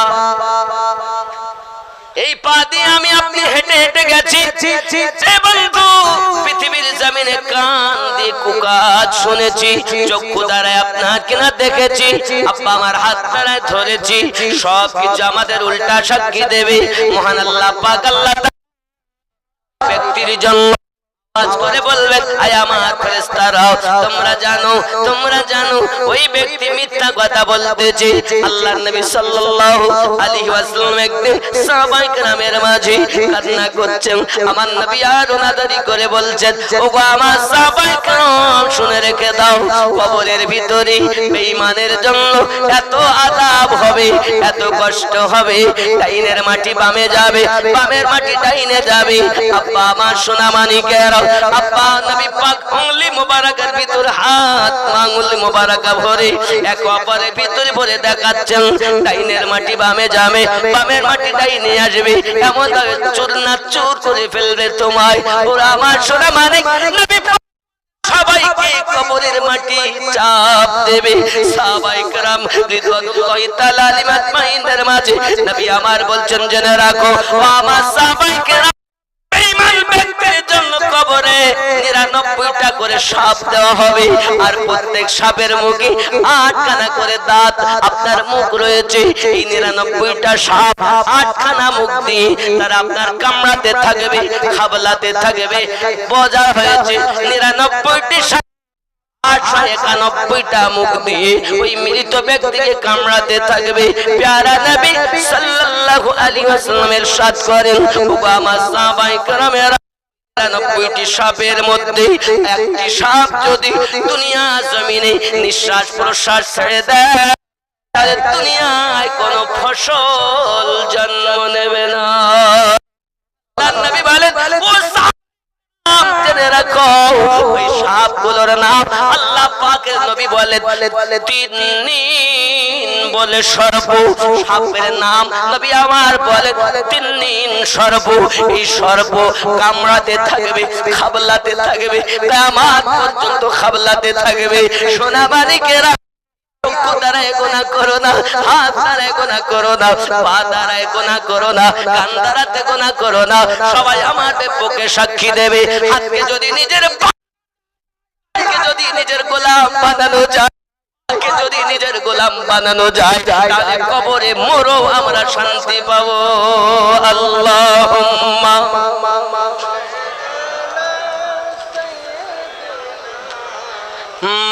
এই পা দিয়ে আমি আপনি হেঁটে হেঁটে গেছি, বন্ধু পৃথিবীর জমিনে কান দিয়ে কুকাজ শুনেছি, চক্ষু দ্বারায় আপনার কিনা দেখেছি, আব্বা আমার হাত দ্বারায় ধরেছি। সবকিছু আমাদের উল্টা সাক্ষী দেবে মহান আল্লাহ পাক। আল্লাহ ব্যক্তির জন্য করে বলবেন আয় আমার ফেরেশতারা, তোমরা জানো ওই ব্যক্তি মিথ্যা কথা বলতেছে। আল্লাহর নবী সাল্লাল্লাহু আলাইহি ওয়াসাল্লাম একদিন সাহাবায়ে কেরামের মাঝে কান্না করছেন। আমার নবী আর ওনাদারি করে বলছেন, ওগো আমার সাহাবায়ে কেরাম শুনে রেখে দাও, কবরের ভিতরে বেঈমানের জন্য এত আযাব হবে, এত কষ্ট হবে, ডাইনের মাটি বামে যাবে, বামের মাটি ডাইনে যাবে। আব্বা আমার সোনা মানিকেরা, আব্বা নবী পাক উংলি মুবারাকের ভিতর হাত আঙ্গুল মুবারাকা ভরে এক অপরের ভিতরে ভরে দেখাচ্ছেন ডাইনের মাটি বামে যাবে, বামের মাটি ডাইনে আসবে, এমন ভাবে চূর্ণা চুর করে ফেলবে তোমায়। ওরা আমার সোনা মানিক নবী সবাইকে কবরের মাটি চাপ দেবে। সাহাবায়ে কেরাম রিদওয়ানুল্লাহি তাআলা আলাইহিম আজমাইনের মাঝে নবী আমার বলছেন জেনে রাখো ও আমার সাহাবায়ে কেরাম বেঈমান ব্যক্তির জন্য কবরে ৯৯টা করে সাপ দেওয়া হবে, আর প্রত্যেক সাপের মুখে ৮খানা করে দাঁত। আপনার মুখ রয়েছে, এই ৯৯টা সাপ ৮খানা মুখ দিয়ে তারা আপনার কামড়াতে থাকবে, খাবলাতে থাকবে। বোঝা হয়েছে ৯৯টি সাপ ৮৯১টা মুখ দিয়ে ওই মৃত ব্যক্তিকে কামড়াতে থাকবে। প্যারা নবী সাল্লাল্লাহু আলাইহি ওয়াসাল্লাম ইরশাদ করেন ও আমার সাহাবায়ে কেরামেরা ৯৯টি সাপের মধ্যে একটি সাপ যদি দুনিয়া জমিনে নিঃশ্বাস প্রশ্বাস ছেড়ে দেয় তাহলে দুনিয়ায় কোনো ফসল জন্ম নেবে না। নবী বলেন ও জেনে রাখো ওই সাপগুলোর নাম আল্লাহ পাকের নবী বলেন তিন্নিন বলে সর্প। সাপের নাম নবী আমার বলেন তিন্নিন সর্প। এই সর্প কামড়াতে থাকবে, খাবলাতে থাকবে, কিয়ামত পর্যন্ত খাবলাতে থাকবে। সোনা মানিকেরা দ্বারায় গুনাহ করো না, হাত দ্বারায় গুনাহ করো না, পা দ্বারায় গুনাহ করো না, কান দ্বারাতে গুনাহ করো না। সবাই আমাদের পক্ষে সাক্ষী দেবে। হাতকে যদি নিজের গোলাম বানানো যায়, যদি নিজের গোলাম বানানো যায় তাহলে কবরে মরো আমরা শান্তি পাবো। আল্লাহুম্মা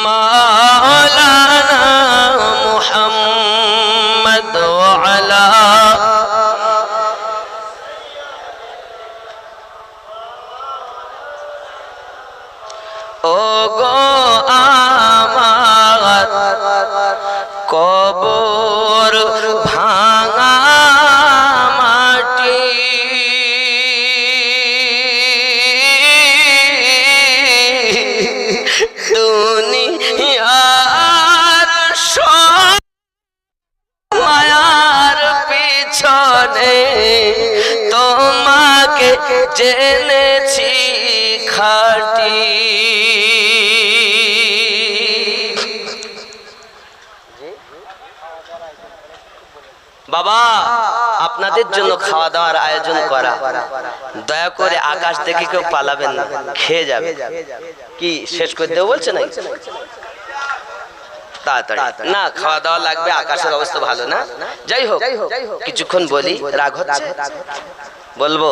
মাওলানা মুহাম্মদ ওয়া আলা ও গো আমার কবর ভাঙা মাটি দুনিয়ার সব মায়ার পিছনে তোমাকে জেনেছি খাঁটি। বাবা আপনাদের জন্য খাওয়া দাওয়ার আয়োজন করা, দয়া করে আকাশ দেখে কেউ পালাবেন না, খেয়ে যাবে। কি শেষ করে দেবো বলছে না? তাড়াতাড়ি না, খাওয়া দাওয়া লাগবে, আকাশের অবস্থা ভালো না। যাই হোক কিছুক্ষণ বলি, রাগ হচ্ছে? বলবো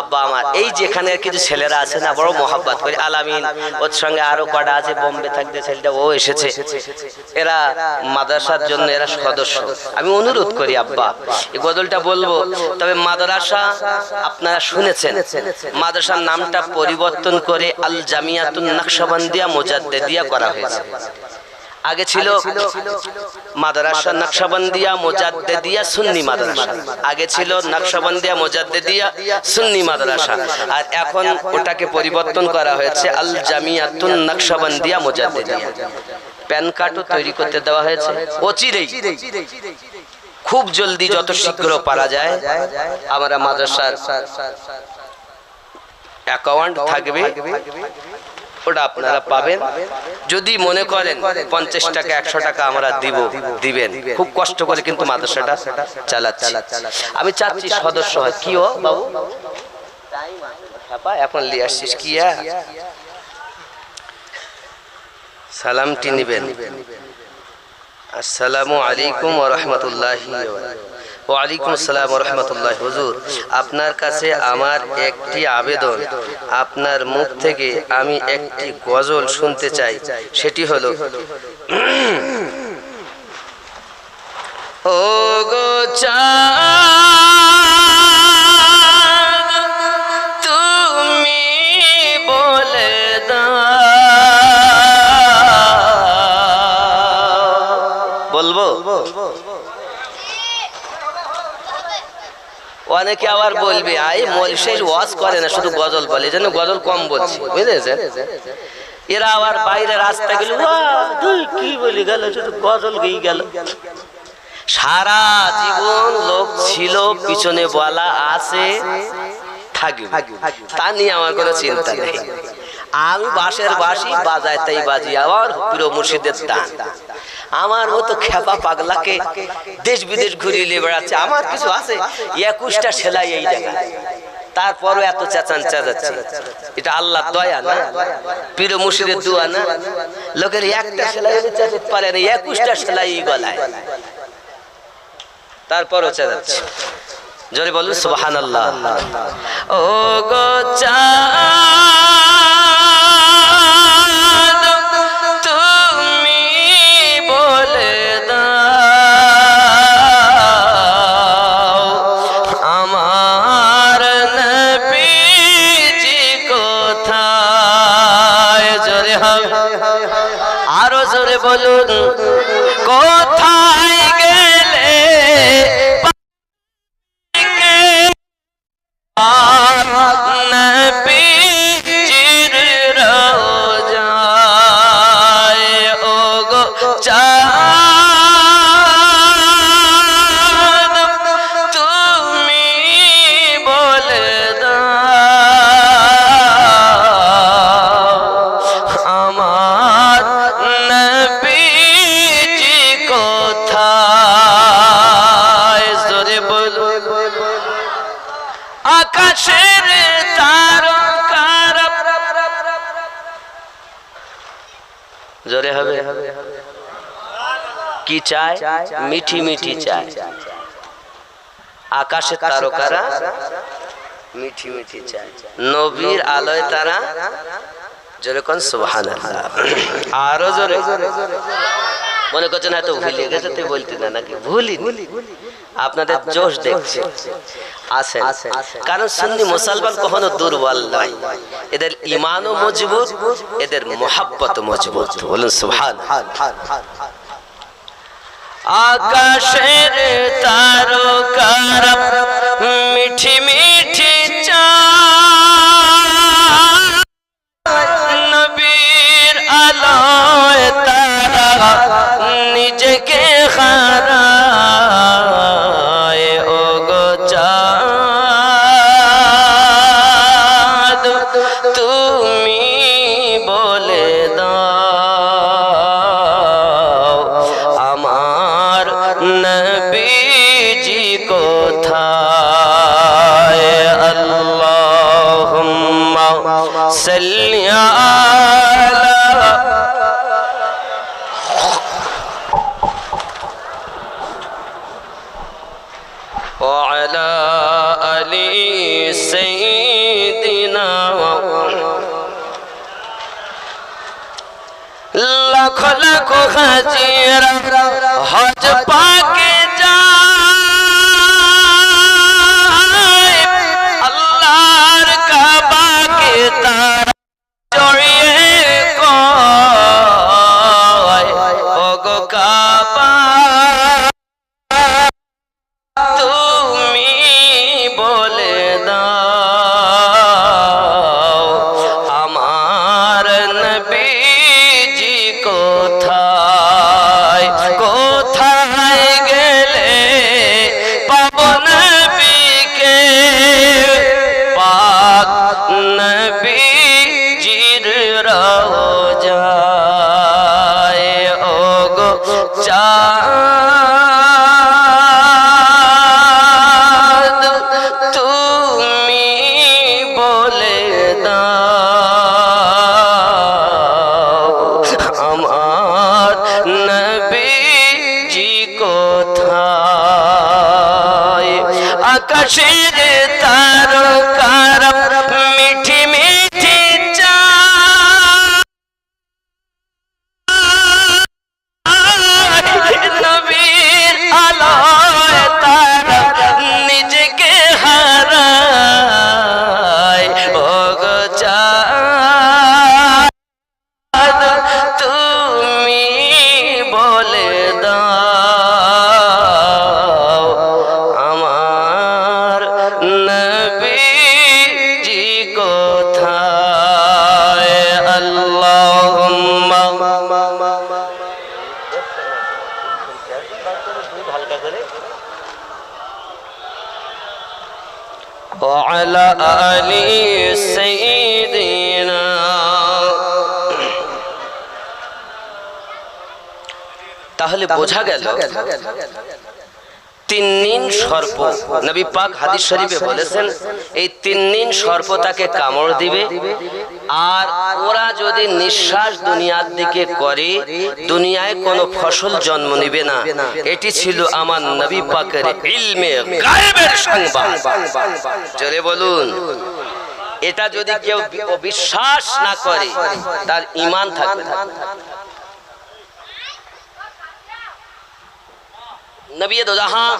আব্বা আমার এই যেখানে কিছু ছেলেরা আছে না, বড় মোহাব্বত করি, আলামিন ওর সঙ্গে আরো কটা আছে, বোম্বে থাকতে ছেলেটা ও এসেছে, এরা মাদ্রাসার জন্য এরা সদস্য। আমি অনুরোধ করি আব্বা এই গজলটা বলবো, তবে মাদ্রাসা আপনারা শুনেছেন, মাদ্রাসার নামটা পরিবর্তন করে আল জামিয়াতুন নকশবন্দিয়া মুজাদ্দিদিয়া করা হয়েছে। আগে ছিল মাদ্রাসা নকশবন্দিয়া মুজাদ্দিদিয়া সুন্নি মাদ্রাসা, আগে ছিল নকশবন্দিয়া মুজাদ্দিদিয়া সুন্নি মাদ্রাসা, আর এখন ওটাকে পরিবর্তন করা হয়েছে আল জামিয়াতুন নকশবন্দিয়া মুজাদ্দিদিয়া। প্যান কার্ডও তৈরি করতে দেওয়া হয়েছে অচিরেই, খুব জলদি যত শীঘ্র পারা যায় আমরা মাদ্রাসার অ্যাকাউন্ট থাকবে, ওটা আপনারা পাবেন। যদি মনে করেন 50 টাকা 100 টাকা আমরা দিবেন, খুব কষ্ট করে কিন্তু মাদ্রাসাটা চালাচ্ছি। আমি চাচ্ছি সদস্য হয়। কি ও বাবু এখন নিয়ে আসছিস কি? সালামটি নিবেন। আসসালামু আলাইকুম ওয়া রাহমাতুল্লাহি ওয়া আলাইকুম আসসালাম ওয়া রাহমাতুল্লাহি। হুজুর আপনার কাছে আমার একটি আবেদন, আপনার মুখ থেকে আমি একটি গজল শুনতে চাই, সেটি হলো ও গো চাঁদ তুমি বলে বলবো অনেকে আবার বলবে আই মৌলভী সাহেব ওয়াজ করে না, শুধু গজল বলে, এই জন্য গজল কম বলছি, বুঝেছেন? এরা আবার বাইরে রাস্তা গেল তুই কি বলি গেল, শুধু গজল গেই গেল। সারা জীবন লোক ছিল, পিছনে বলা আছে, থাকবে, তা নিয়ে আমার কোনো চিন্তা নেই। আমি বাঁশের বাঁশি বাজায় তাই বাজি, আবার প্রিয় মুর্শিদের দান। আমার মতো খেপা পাগলাকে দেশ বিদেশ ঘুরিয়ে নিয়ে বেড়াচ্ছে, আমার কিছু আছে 21টা সেলাই এই জায়গায়, তারপরও এত চেঁচান চেঁচাচ্ছে। এটা আল্লাহর দয়া না, প্রিয় মুর্শিদের দোয়া না? লোকের একটা সেলাই চেঁচাতে পারে না, 21টা সেলাই গলায়, তারপরও চেঁচাচ্ছে। জোরে বলুন সুবহানাল্লাহ। ও গো চাঁদ তুমি বলে দাও আমার নবীজি কোথায়? জোরে হবে, আরো জোরে বলুন, কোথায় গেলে নবীজির রওজায়? ও গো চাঁদ তুমি বলে দাও আমার নবীজি কোথায়? জোরে বলুন, আকাশের তারকারা, জোরে হবে, কি চায়? মিঠি মিঠি চায়। আকাশের তারকারা মিঠি মিঠি চায়, নবীর আলোয় তারা, জোরে কোন সুবহানাল্লাহ। আরো জোরে। মনে করছেন হয়তো ভুলে গেছে, তুই বলতে না, নাকি ভুলি? আপনাদের জোশ দেখছি আছেন, কারণ সুন্নি মুসলমান কখনো দুর্বল নয়, এদের ঈমানও মজবুত, এদের মুহাব্বত মজবুত। বলুন সুবহানাল্লাহ। আকাশের তারকারা মিঠি মিঠি চায়, নবীর আলোয় তারা নিজেকে হারায়। ও গো চাঁদ তুমি বলে দাও আমার নবীজি কোথায়? আল্লাহুম্মা সাল্লি আলা وعلى آل سيدنا লাখ লাখ হাজিরা হজ পাকে যায়, আল্লাহর কাবাকে তারা জড়িয়ে কয়, ও গো কাবা তুমি বলে দাও আমার নবীজি কোথায়? কোথায় আলি সাইয়্যিদিনা। তাহলে বোঝা গেল তিন্নিন সর্প, নবী পাক হাদিস শরীফে বলেছেন এই তিন্নিন সর্প তাকে কামড় দিবে, আর ওরা যদি নিঃশ্বাস দুনিয়ার দিকে করে দুনিয়ায় কোনো ফসল জন্ম নিবে না। এটি ছিল আমার নবী পাকের ইলমে গায়েবের সংবাদ। জোরে বলুন। এটা যদি কেউ বিশ্বাস না করে তার ঈমান থাকবে না। নবী দো জাহান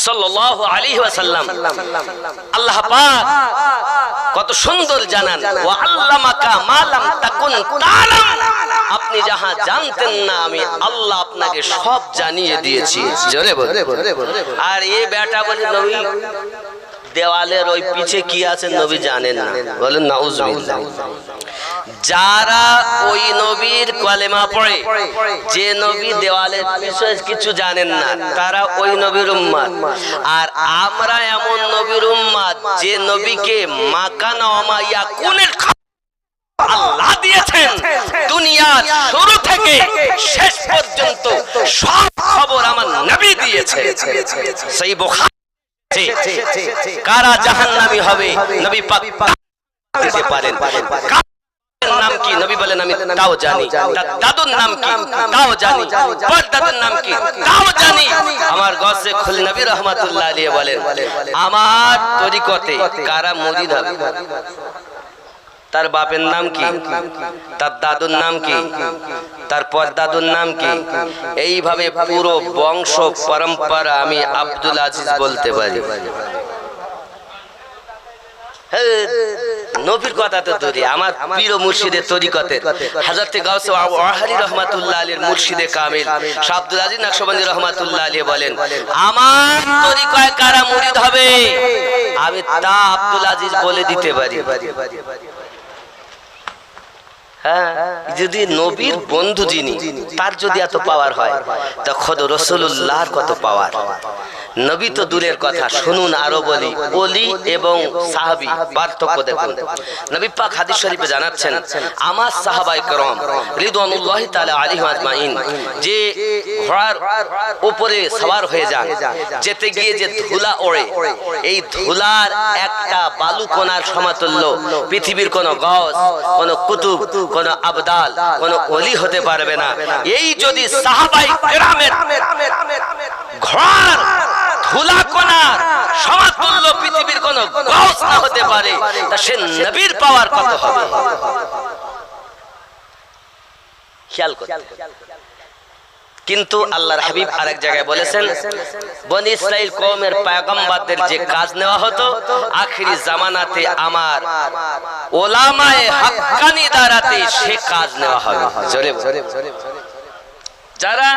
সাল্লাল্লাহু আলাইহি ওয়াসাল্লাম আল্লাহ পাক কত সুন্দর জানান, ওয়া আল্লামাকা মা লাম তাকুন তা'লাম, আপনি যাহা জানতেন না আমি আল্লাহ আপনাকে সব জানিয়ে দিয়েছি। জোরে বল। আর এই বেটা বলে নবী দেওয়ালের ওই পিছে কি আছে নবী জানেন না, বলেন নাউজুবিল্লাহ। যারা ওই নবীর কলেমা পড়ে, যে নবী দেওয়ালের পিছে কিছু জানেন না, তারা ওই নবীর উম্মত। আর আমরা এমন নবীর উম্মত যে নবীকে মাকানা ওয়া মা ইয়াকুনের আল্লাহ দিয়েছেন। দুনিয়ার শুরু থেকে শেষ পর্যন্ত সব খবর আমার নবী দিয়েছে। সেই বুখারী কারা জাহান্নামী হবে নবী পাক দিতে পারেন। নাম কি নবী বলেন আমি তাও জানি, তার দাদুর নাম কি তাও জানি, পরদাদুর নাম কি তাও জানি। আমার গসে খুল নবী রাহমাতুল্লাহ আলাইহি বলেন আমার তরিকতে কারা মুরিদ হবে, তার বাপের নাম কি, তার দাদুর নাম কি, তার পরদাদুর নাম কি, এইভাবে পুরো বংশ পরম্পরা আমি আব্দুল আজিজ বলতে পারি। নবীর কথা তো দূরে, আমার পীর মুর্শিদের তরিকতের হযরত গাউসে ওয়াহারি রাহমাতুল্লাহ আলাইহির মুর্শিদে কামিল শাহ আব্দুল আজিজ নকশবন্দি রাহমাতুল্লাহ আলাইহি বলেন আমার তরিকায় কারা মুরিদ হবে আমি তা আব্দুল আজিজ বলে দিতে পারি। হ্যাঁ, যদি নবীর বন্ধু যিনি তার যদি এত পাওয়ার হয় তা খোদ রাসূলুল্লাহর কত পাওয়ার। নবী তো দূরের কথা, শুনুন আরো বলি, ওলি এবং সাহাবী পার্থক্য দেখুন। নবী পাক হাদিস শরীফে জানাচ্ছেন আমার সাহাবায়ে কেরাম রিদওয়ানুল্লাহি তাআলা আলাইহিম আজমাইন যে ঘোড়ার উপরে সওয়ার হয়ে যান, যেতে গিয়ে যে ধুলা ওড়ে, এই ধুলার একটা বালুকণার সমতুল্য পৃথিবীর কোন গাউস, কোন কুতুব, কোন আবদাল, কোন ওলি হতে পারবে না। এই যদি সাহাবায়ে কেরামের ঘোড়ার ধুলাকণার সমতুল্য পৃথিবীর কোন গাউস না হতে পারে তা সে নবীর পাওয়ার কত হবে খেয়াল করুন। কিন্তু আল্লাহর হাবিব আরেক জায়গায় বলেছেন বনি ইসরাইল কওমের পয়গম্বরদের যে কাজ নেওয়া হতো আখিরি জামানাতে আমার উলামায়ে হাক্কানি দ্বারাতে সে কাজ নেওয়া হবে। জোরে যারা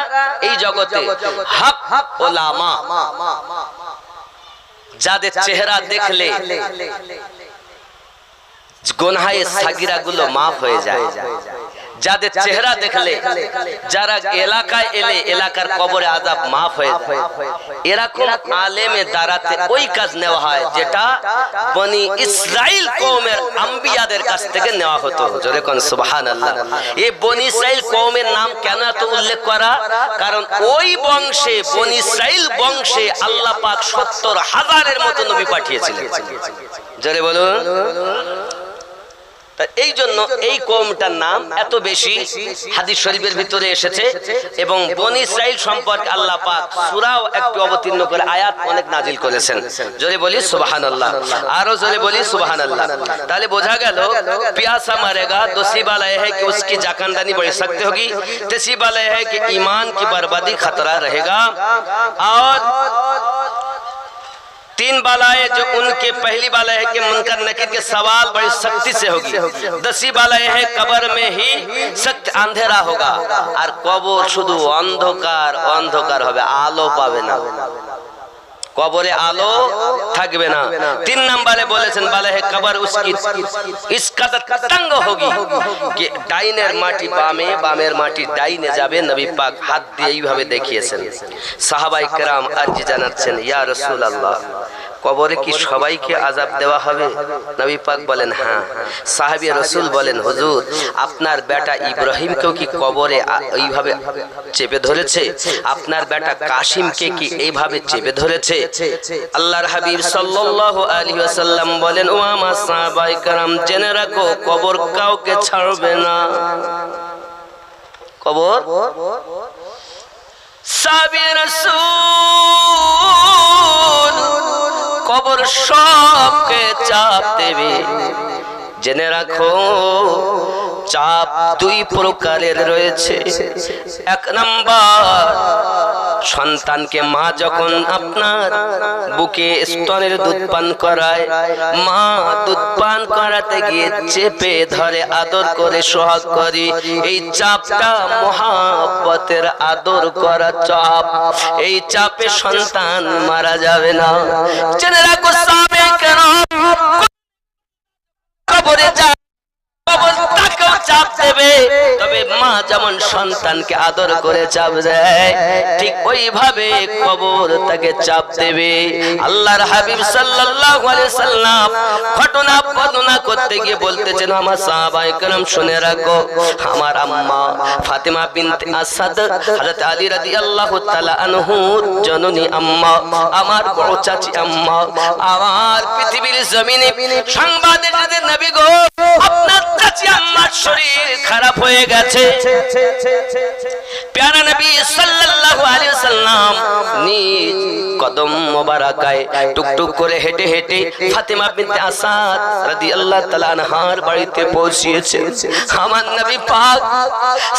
এই জগতে হক উলামা, যাদের চেহারা দেখলে গুনাহে সাগীরা গুলো মাফ হয়ে যায়, যাদের চেহারা দেখলে যারা এলাকায় এলে এলাকার কবরে আযাব মাফ হয়ে যায়, এরকম আলেমের দ্বারাতে ওই কাজ নেওয়া হয় যেটা বনি ইসরাইল কওমের আম্বিয়াদের কাছ থেকে নেওয়া হতো। জোরে কোন সুবহানাল্লাহ। এই বনি ইসরাইল কওমের নাম কেন এত উল্লেখ করা? কারণ ওই বংশে বনি ইসরাইল বংশে আল্লাহ পাক ৭০,০০০-এর মতো নবী পাঠিয়েছিলেন। জোরে বলুন। এই জন্য এই কওমটার নাম এত বেশি হাদিস শরীফের ভিতরে এসেছে। এবং বনি ইসরাইল সম্পর্কে আল্লাহ পাক সূরাও একটু অবতীর্ণ করে আয়াত অনেক নাজিল করেছেন। জোরে বলি সুবহানাল্লাহ, আরো জোরে বলি সুবহানাল্লাহ। তাহলে বোঝা গেল प्यासा मरेगा तो सिवाला है कि उसकी जाकानदानी बढ़ सकती होगी, तीसरी वाला है कि ईमान की बर्बादी खतरा रहेगा, और तीन बालाएं जो उनके पहली बाला है कि मुनकर नकीर के सवाल बड़ी सख्ती से होगी, दसवीं बाला है कब्र में ही सख्त अंधेरा होगा, और कब्र शुधु अंधकार अंधकार होबे, आलो पावे ना, কবরে আলো থাকবে না। 3 নম্বরে বলেছেন বলে হে কবর উসকি ইস কদর তঙ্গ হোগি कि ডাইনের মাটি বামে, বামের মাটি ডাইনে যাবে। নবী পাক হাত দিয়ে এইভাবে দেখিয়েছেন। সাহাবায়ে কেরাম আরজি জানাচ্ছেন ইয়া রাসূলুল্লাহ কবরে কি সবাইকে আযাব দেওয়া হবে? নবী পাক বলেন হ্যাঁ। সাহাবী রাসূল বলেন হুজুর আপনার বেটা ইব্রাহিমকেও কি কবরে এইভাবে চেপে ধরেছে? আপনার বেটা কাসিমকে কি এইভাবে চেপে ধরেছে? আল্লাহর হাবিব সাল্লাল্লাহু আলাইহি ওয়াসাল্লাম বলেন ও আমার সাহাবায়ে কেরাম জেনে রাখো কবর কাউকে ছাড়বে না। কবর সাহাবী রাসূল কবর সবকে চাপ দেবে। জেনে রাখো চাপ দুই প্রকারের রয়েছে। এক নাম্বার সন্তানকে মা যখন আপনার বুকে স্তনের দুধ পান করায়, মা দুধ পান করাতে গিয়ে চেপে ধরে আদর করে সোহাগ করে, এই চাপটা মহাব্বতের আদর করা চাপ। এই চাপে সন্তান মারা যাবে না। জেনে রাখো সাহাবায়ে কেরাম কবরে যায় কবর তাকেও চাপ দেবে, তবে মা যেমন সন্তানকে আদর করে চাপ দেয় ঠিক ওইভাবে কবর তাকে চাপ দেবে। আল্লাহর হাবিব সাল্লাল্লাহু আলাইহি সাল্লাম ঘটনা বর্ণনা করতে গিয়ে বলতেছেন আমার সাহাবায়ে কেরাম শুনে রাখো আমার আম্মা ফাতেমা বিনতে আসাদ হযরত আলী রাদিয়াল্লাহু তাআলা আনহুর জননী আম্মা, আমার বড় চাচি আম্মা, আমার পৃথিবীর জমিনে সংবাদ এসেছে নবী গো আপনার চাচি আম্মার শরীর খারাপ হয়ে গেছে। প্যারা নবী সাল্লাল্লাহু আলাইহি ওয়াসাল্লাম নিজ কদম মোবারকায় টুকটুক করে হেঁটে হেঁটে ফাতেমা বিনতে আসাদ রাদিয়াল্লাহু তাআলা আনহার বাড়িতে পৌঁছিয়েছেন। আমার নবী পাক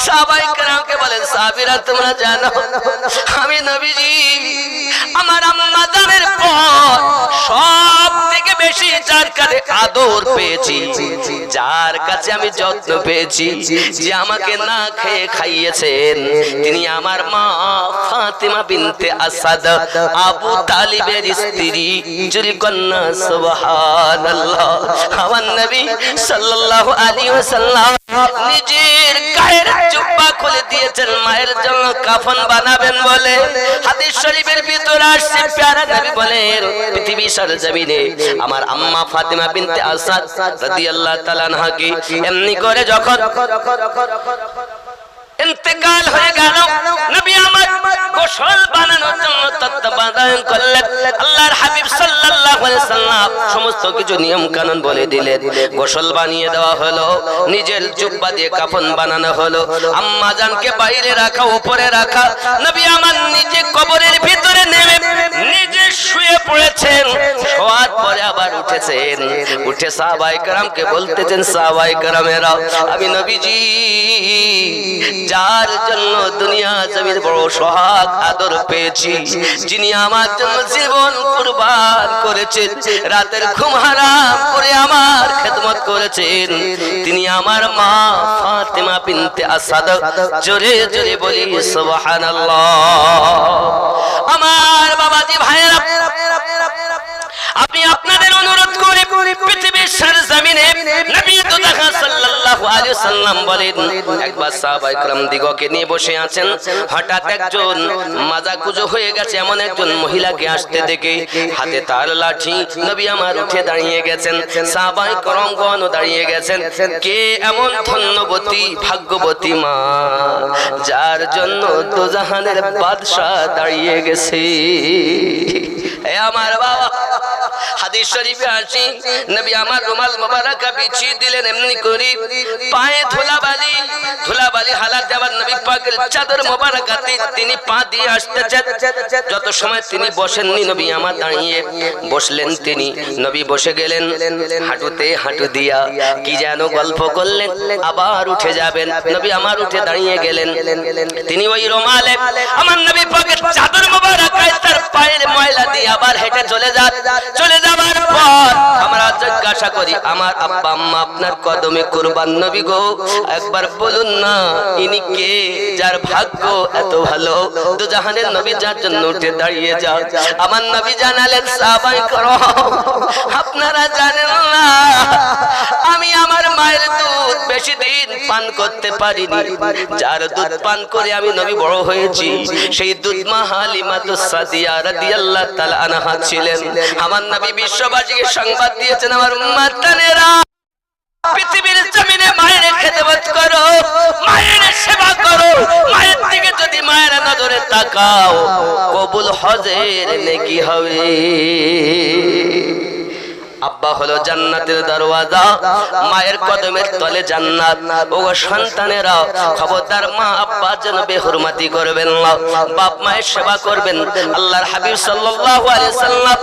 সাহাবায়ে কেরামকে বলেন সাহাবীরা তোমরা জানো আমি নবীজি আমার আম্মা জানের পর সব থেকে বেশি যার কাছে আদর পেয়েছি, যার কাছে আমি যত্ন পেয়েছি, যে আমাকে না খেয়ে খাইয়েছেন তিনি আমার মা ফাতেমা বিনতে আসাদ আবু তালিবের স্ত্রী জুলকন্না। সুবহানাল্লাহ। আমার নবী সাল্লাল্লাহু আলাইহি ওয়াসাল্লাম নিজের গায়ের জুব্বা খুলে দিয়েছেন মায়ের জন্য কাফন বানাবেন বলে। হাদিস শরীফের ভিতর আসছে প্যারা নবী বলেন পৃথিবী সরজমিনে আমার আম্মা ফাতেমা বিনতে আসাদ রাদিয়াল্লাহু তাআলা আনহা কি এমনি করে যখন ইন্তেকাল হয়ে গেল নবী আমার গোসল বানানোর জন্য তত্ত্বাবধান করলেন। আল্লাহর হাবিব সাল্লাল্লাহু আলাইহি সাল্লাম সমস্ত কিছু নিয়ম কানুন বলে দিলেন। গোসল বানিয়ে দেওয়া হলো, নিজের জুব্বা দিয়ে কাফন বানানো হলো, আম্মা জানকে বাইরে রাখা উপরে রাখা। নবী আমার নিজে কবরের ভিতরে নেমে নিজে শুয়ে পড়েছেন, শোয়ার পরে আবার উঠেছেন, উঠে সাহাবায়ে কেরামকে বলতেছেন সাহাবায়ে কেরামেরা আমি নবীজি যার জন্য দুনিয়া জমিন বড় সোহাগ আদর পেয়েছি, যিনি আমার জন্য জীবন কুরবান করেছেন, রাতের ঘুম হারাম করে আমার খেদমত করেছেন, তিনি আমার মা ফাতেমা বিনতে আসাদ। জোরে জোরে বলি সুবহানাল্লাহ। আমার বাবাজি ভাইরা আপনি আপনাদের অনুরোধ করে পৃথিবীর সরজমিনে নবী দুদহা সাল্লাল্লাহু আলাইহি ওয়াসাল্লাম বলেন একবার সাহাবায়ে কেরাম দিগকে নিয়ে বসে আছেন, হঠাৎ একজন মাজাকুজো হয়ে গেছে এমন একজন মহিলাকে আসতে দেখে হাতে তার লাঠি নবী আমার উঠে দাঁড়িয়ে গেছেন, সাহাবায়ে কেরামগণ দাঁড়িয়ে গেছেন। কে এমন ধন্যবতী ভাগ্যবতী মা যার জন্য দোজাহানের বাদশা দাঁড়িয়ে গেছে। এ আমার বাবা হাদিস শরীফে আসি নবী আমার রুমাল মোবারকা বিছিয়ে দিলেন, এমনি করে পায়ে ধুলাবালি হালাত দেওয়ার নবী পাকের চাদর মোবারকাতে তিনি পা দিয়ে আসতেছেন। যত সময় তিনি বসেননি নবী আমার দাঁড়িয়ে বসলেন, তিনি নবী বসে গেলেন, হাঁটুতে হাঁটু দিয়া কি যেন গল্প করলেন, আবার উঠে যাবেন, নবী আমার উঠে দাঁড়িয়ে গেলেন, তিনি ওই রুমালে আমার নবী পাকের চাদর মোবারকায় তার পায়ের ময়লা দিয়ে আবার হেঁটে চলে যাবার পর আমরা জিজ্ঞাসা করি আমার আব্বা আম্মা আপনার কদমে কুরবান নবী গো একবার বলুন না ইনি কে যার ভাগ্য এত ভালো দুজাহানের নবী যার জন্য উঠে দাঁড়িয়ে যান। আমার নবী জানালেন সাহাবায়ে কেরাম আপনারা জানেন না আমি আমার মায়ের দুধ বেশি দিন পান করতে পারিনি, যার দুধ পান করে আমি নবী বড় হয়েছি, সেই দুধ মা হালিমাতুস সাদিয়া রাদিয়াল্লাহু তাআলা আনহা ছিলেন। আমার নবী বিশ্ববাসীকে সংবাদ দিয়েছেন, আমার উম্মতানেরা পৃথিবীর জমিনে মায়ের খেদমত করো, মায়ের সেবা করো, মায়ের দিকে যদি মায়ের নজরে তাকাও কবুল হজের নেকি হবে। আব্বা হলো জান্নাতের দরওয়াজা, মায়ের কদমের তলে জান্নাত। ও সন্তানেরা খবরদার মা আব্বা যেন বেহুরমাতি করবেন না, বাপ মায়ের সেবা করবেন। আল্লাহর হাবিব সাল্লাল্লাহু আলাইহি সাল্লাম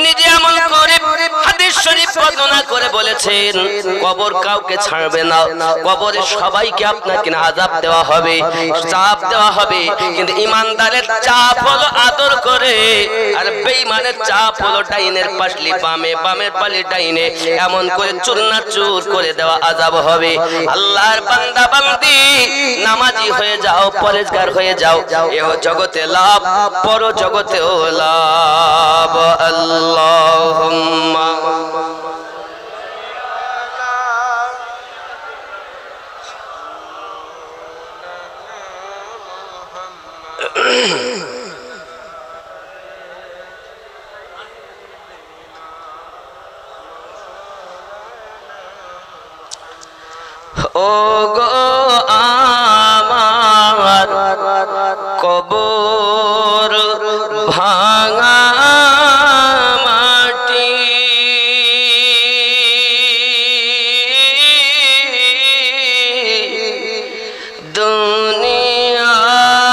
নিজে আমল করে হাদিস শরীফ বর্ণনা করে বলেছেন, কবর কাউকে ছাড়বে না, কবরে সবাইকে আপনাকে আযাব দেওয়া হবে, চাপ দেওয়া হবে, কিন্তু ইমানদারের চাপ হলো আদর করে, আর বেঈমানের চাপ হলো ডাইনের পাশলি বামে, বামের পালি ডাইনে, এমন করে চূর্ণাচূর করে দেওয়া আযাব হবে। আল্লাহর বান্দা বান্দি নামাজি হয়ে যাও, পরেজগার হয়ে যাও, এও জগতে লাভ, পর জগতেও লাভ। আল্লাহুম্মা ও গো আমার কবর ভাঙা মাটি,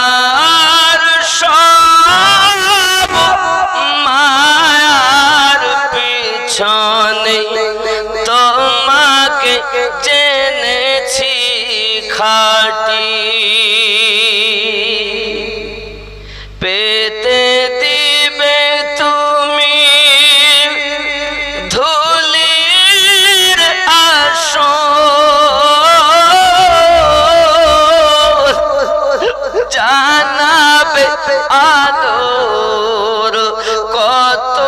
দুনিয়ার সব মায়ার পিছনে তোমাকে জেনেছি খাটি, পেতে দিবে তুমি ধুলির আসর, জানাবে আদর কত,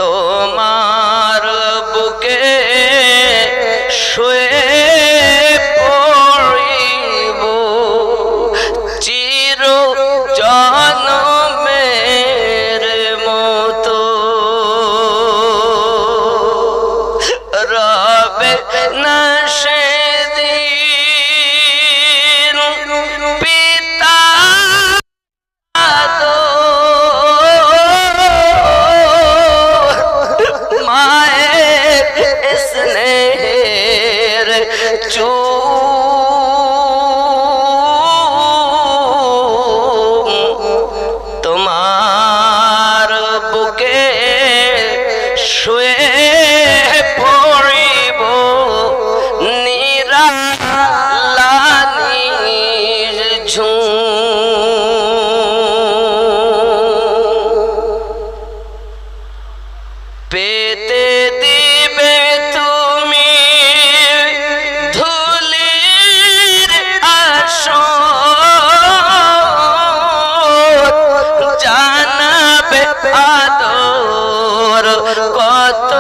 তোমার বুকে শুয়ে পড়িব চির জনমের মতো, রবে না সেদিন পিতা মায়ের স্নেহের চুম, তোমার বুকে শুয়ে পড়িব নিরালানির ঝুম, পেতে দিবে তুমি ধুলির আসর, জানাবে আদর কত,